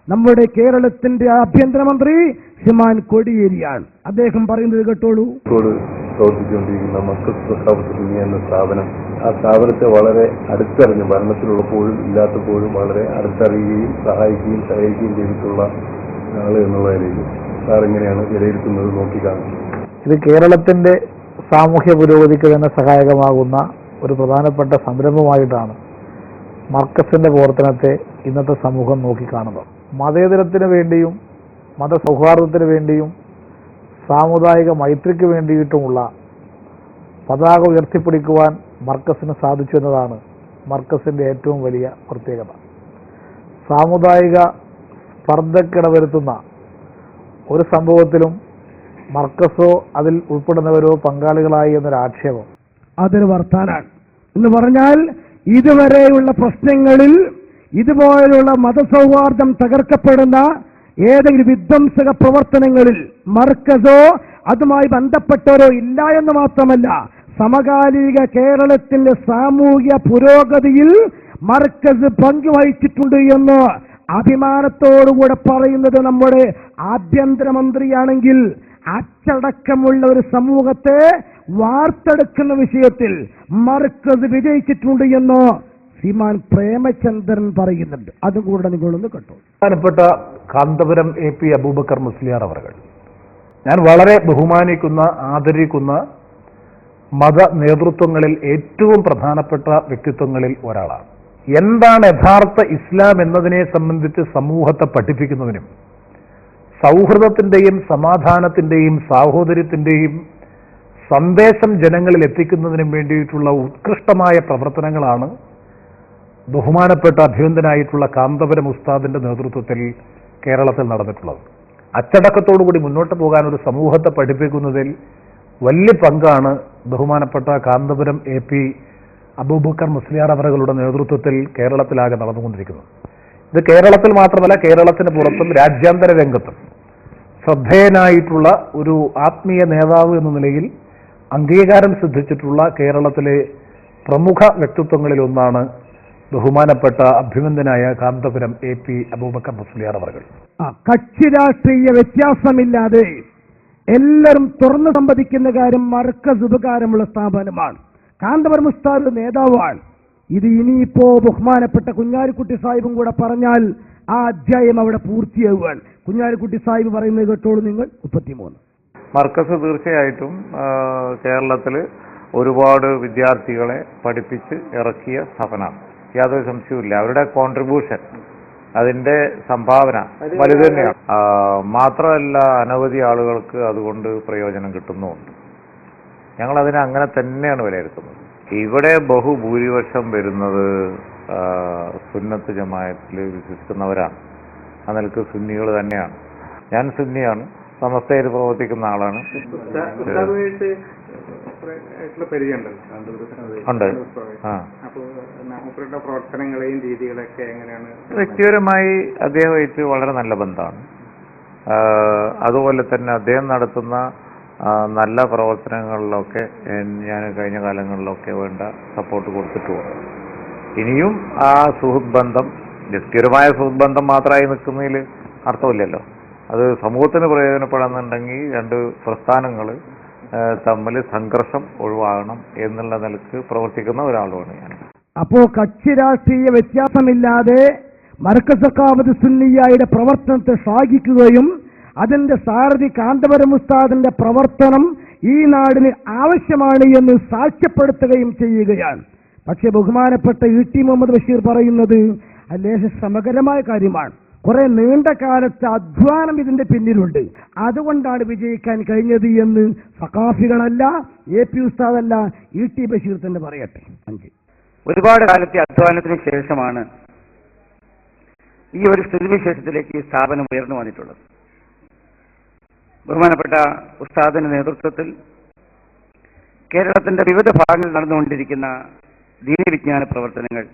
നമ്മുടെ കേരളത്തിന്റെ ആഭ്യന്തരമന്ത്രി ശ്രീമാൻ കോടിയേരിയാണ്. അദ്ദേഹം പറയുന്നത് കേട്ടോളൂ. പ്രവർത്തിച്ചുകൊണ്ടിരിക്കുന്ന മർക്കസ് സഖാഫത്ത് എന്ന സ്ഥാപനം, ആ സ്ഥാപനത്തെ വളരെ അടുത്തറിഞ്ഞ് ഭരണത്തിലുള്ളപ്പോഴും ഇല്ലാത്തപ്പോഴും വളരെ അടുത്തറിയുകയും സഹായിക്കുകയും സഹായിക്കുകയും ചെയ്തിട്ടുള്ള ആള് എന്നുള്ള നിലയിൽ സാർ എങ്ങനെയാണ് വിലയിരുത്തുന്നത് നോക്കിക്കാണുന്നത്? ഇത് കേരളത്തിന്റെ സാമൂഹ്യ പുരോഗതിക്ക് തന്നെ സഹായകമാകുന്ന ഒരു പ്രധാനപ്പെട്ട സംരംഭമായിട്ടാണ് മർക്കസിന്റെ പ്രവർത്തനത്തെ ഇന്നത്തെ സമൂഹം നോക്കിക്കാണുന്നത്. മതേതരത്തിന് വേണ്ടിയും മതസൗഹാർദ്ദത്തിന് വേണ്ടിയും സാമുദായിക മൈത്രിക്ക് വേണ്ടിയിട്ടുമുള്ള പതാക ഉയർത്തിപ്പിടിക്കുവാൻ മർക്കസിന് സാധിച്ചു എന്നതാണ് മർക്കസിന്റെ ഏറ്റവും വലിയ പ്രത്യേകത. സാമുദായിക സ്പർദ്ധക്കിടവരുത്തുന്ന ഒരു സംഭവത്തിലും മർക്കസോ അതിൽ ഉൾപ്പെടുന്നവരോ പങ്കാളികളായി എന്നൊരാക്ഷേപം അതൊരു വർത്താനാണ് എന്ന് പറഞ്ഞാൽ, ഇതുവരെയുള്ള പ്രശ്നങ്ങളിൽ ഇതുപോലുള്ള മതസൗഹാർദ്ദം തകർക്കപ്പെടുന്ന ഏതെങ്കിലും വിധ്വംസക പ്രവർത്തനങ്ങളിൽ മർക്കസോ അതുമായി ബന്ധപ്പെട്ടവരോ ഇല്ല എന്ന് മാത്രമല്ല, സമകാലിക കേരളത്തിന്റെ സാമൂഹ്യ പുരോഗതിയിൽ മർക്കസ് പങ്കുവഹിച്ചിട്ടുണ്ട് എന്ന് അഭിമാനത്തോടുകൂടെ പറയുന്നത് നമ്മുടെ ആഭ്യന്തരമന്ത്രിയാണെങ്കിൽ, അച്ചടക്കമുള്ള ഒരു സമൂഹത്തെ വാർത്തെടുക്കുന്ന വിഷയത്തിൽ മർക്കസ് വിജയിച്ചിട്ടുണ്ട് എന്ന് ശ്രീമാൻ പ്രേമചന്ദ്രൻ പറയുന്നുണ്ട്. അതും കൂടെ നിങ്ങളൊന്ന് കേട്ടോ. പ്രധാനപ്പെട്ട കാന്തപുരം AP അബൂബക്കർ മുസ്ലിയാർ അവർകൾ, ഞാൻ വളരെ ബഹുമാനിക്കുന്ന ആദരിക്കുന്ന മത നേതൃത്വങ്ങളിൽ ഏറ്റവും പ്രധാനപ്പെട്ട വ്യക്തിത്വങ്ങളിൽ ഒരാളാണ്. എന്താണ് യഥാർത്ഥ ഇസ്ലാം എന്നതിനെ സംബന്ധിച്ച് സമൂഹത്തെ പഠിപ്പിക്കുന്നതിനും സൗഹൃദത്തിന്റെയും സമാധാനത്തിന്റെയും സാഹോദര്യത്തിന്റെയും സന്ദേശം ജനങ്ങളിൽ എത്തിക്കുന്നതിനും വേണ്ടിയിട്ടുള്ള ഉത്കൃഷ്ടമായ പ്രവർത്തനങ്ങളാണ് ബഹുമാനപ്പെട്ട അഭിനന്ദനായിട്ടുള്ള കാന്തപുരം ഉസ്താദിന്റെ നേതൃത്വത്തിൽ കേരളത്തിൽ നടന്നിട്ടുള്ളത്. അച്ചടക്കത്തോടുകൂടി മുന്നോട്ട് പോകാൻ ഒരു സമൂഹത്തെ പഠിപ്പിക്കുന്നതിൽ വലിയ പങ്കാണ് ബഹുമാനപ്പെട്ട കാന്തപുരം AP അബൂബക്കർ മുസ്ലിയാർ അവരുടെ നേതൃത്വത്തിൽ കേരളത്തിലാകെ നടന്നുകൊണ്ടിരിക്കുന്നത്. ഇത് കേരളത്തിൽ മാത്രമല്ല, കേരളത്തിന് പുറത്തും രാജ്യാന്തര രംഗത്തും ശ്രദ്ധേയനായിട്ടുള്ള ഒരു ആത്മീയ നേതാവ് എന്ന നിലയിൽ അംഗീകാരം സിദ്ധിച്ചിട്ടുള്ള കേരളത്തിലെ പ്രമുഖ വ്യക്തിത്വങ്ങളിൽ ഒന്നാണ് ബഹുമാനപ്പെട്ട അഭിനന്ദനായ കാന്തപുരം AP അബൂബക്കർ മുസ്ലിയാർ അവർകൾ. കക്ഷി രാഷ്ട്രീയ വ്യത്യാസമില്ലാതെ എല്ലാവരും തുറന്നു സംവദിക്കുന്ന കാര്യം മർക്കസ് ഉപകാരമുള്ള സ്ഥാപനമാണ്. കാന്തപുരം ഉസ്താദ് നേതാവാണ്. ഇത് ഇനിയിപ്പോ ബഹുമാനപ്പെട്ട കുഞ്ഞാലിക്കുട്ടി സാഹിബും കൂടെ പറഞ്ഞാൽ ആ അധ്യായം അവിടെ പൂർത്തിയാവുകയാണ്. കുഞ്ഞാലിക്കുട്ടി സാഹിബ് പറയുന്നത് കേട്ടോളൂ നിങ്ങൾ. 33 മർക്കസ് തീർച്ചയായിട്ടും കേരളത്തിൽ ഒരുപാട് വിദ്യാർത്ഥികളെ പഠിപ്പിച്ച് ഇറക്കിയ സ്ഥാപനമാണ്, യാതൊരു സംശയവുമില്ല. അവരുടെ കോൺട്രിബ്യൂഷൻ, അതിന്റെ സംഭാവന വലുത് തന്നെയാണ്. മാത്രമല്ല, അനവധി ആളുകൾക്ക് അതുകൊണ്ട് പ്രയോജനം കിട്ടുന്നുമുണ്ട്. ഞങ്ങളതിനെ അങ്ങനെ തന്നെയാണ് വിലയിരുത്തുന്നത്. ഇവിടെ ബഹുഭൂരിപക്ഷം വരുന്നത് സുന്നത്ത് ജമാഅത്തിൽ വിശ്വസിക്കുന്നവരാണ്. ആ നിലക്ക് സുന്നികൾ തന്നെയാണ്. ഞാൻ സുന്നിയാണ്, സമസ്തയിൽ പ്രവർത്തിക്കുന്ന ആളാണ്. ഉണ്ട്. പ്രവർത്തനങ്ങളെയും രീതികളൊക്കെ എങ്ങനെയാണ്? വ്യക്തിപരമായി അദ്ദേഹമായിട്ട് വളരെ നല്ല ബന്ധമാണ്. അതുപോലെ തന്നെ അദ്ദേഹം നടത്തുന്ന നല്ല പ്രവർത്തനങ്ങളിലൊക്കെ ഞാൻ കഴിഞ്ഞ കാലങ്ങളിലൊക്കെ വേണ്ട സപ്പോർട്ട് കൊടുത്തിട്ടുമുണ്ട്. ഇനിയും ആ സുഹൃത്ത് ബന്ധം, വ്യക്തിപരമായ സുഹൃത്ത് ബന്ധം മാത്രമായി നിൽക്കുന്നതിൽ അർത്ഥമില്ലല്ലോ. അത് സമൂഹത്തിന് പ്രയോജനപ്പെടുന്നുണ്ടെങ്കിൽ രണ്ട് പ്രസ്ഥാനങ്ങൾ തമ്മിൽ സംഘർഷം ഒഴിവാകണം എന്നുള്ള നിലക്ക് പ്രവർത്തിക്കുന്ന ഒരാളുമാണ് ഞാൻ. അപ്പോ കക്ഷി രാഷ്ട്രീയ വ്യത്യാസമില്ലാതെ മർക്കസ് സഖാവത്ത് സുന്നിയായുടെ പ്രവർത്തനത്തെ ശ്ലാഘിക്കുകയും അതിന്റെ സാരഥി കാന്തപുരം ഉസ്താദിന്റെ പ്രവർത്തനം ഈ നാടിന് ആവശ്യമാണ് എന്ന് സാക്ഷ്യപ്പെടുത്തുകയും ചെയ്യുകയാണ്. പക്ഷെ ബഹുമാനപ്പെട്ട ET മുഹമ്മദ് ബഷീർ പറയുന്നത് ലേശ ശ്രമകരമായ കാര്യമാണ്. കുറെ നീണ്ട കാലത്തെ അധ്വാനം ഇതിന്റെ പിന്നിലുണ്ട്, അതുകൊണ്ടാണ് വിജയിക്കാൻ കഴിഞ്ഞത് എന്ന് സഖാഫികളല്ല, AP ഉസ്താദല്ല, ET ബഷീർ തന്നെ പറയട്ടെ. 5 ഒരുപാട് കാലത്തെ അധ്വാനത്തിന് ശേഷമാണ് ഈ ഒരു സ്ഥിതിവിശേഷത്തിലേക്ക് ഈ സ്ഥാപനം ഉയർന്നു വന്നിട്ടുള്ളത്. ബഹുമാനപ്പെട്ട ഉസ്താദിന്റെ നേതൃത്വത്തിൽ കേരളത്തിന്റെ വിവിധ ഭാഗങ്ങളിൽ നടന്നുകൊണ്ടിരിക്കുന്ന ദീനവിജ്ഞാന പ്രവർത്തനങ്ങൾ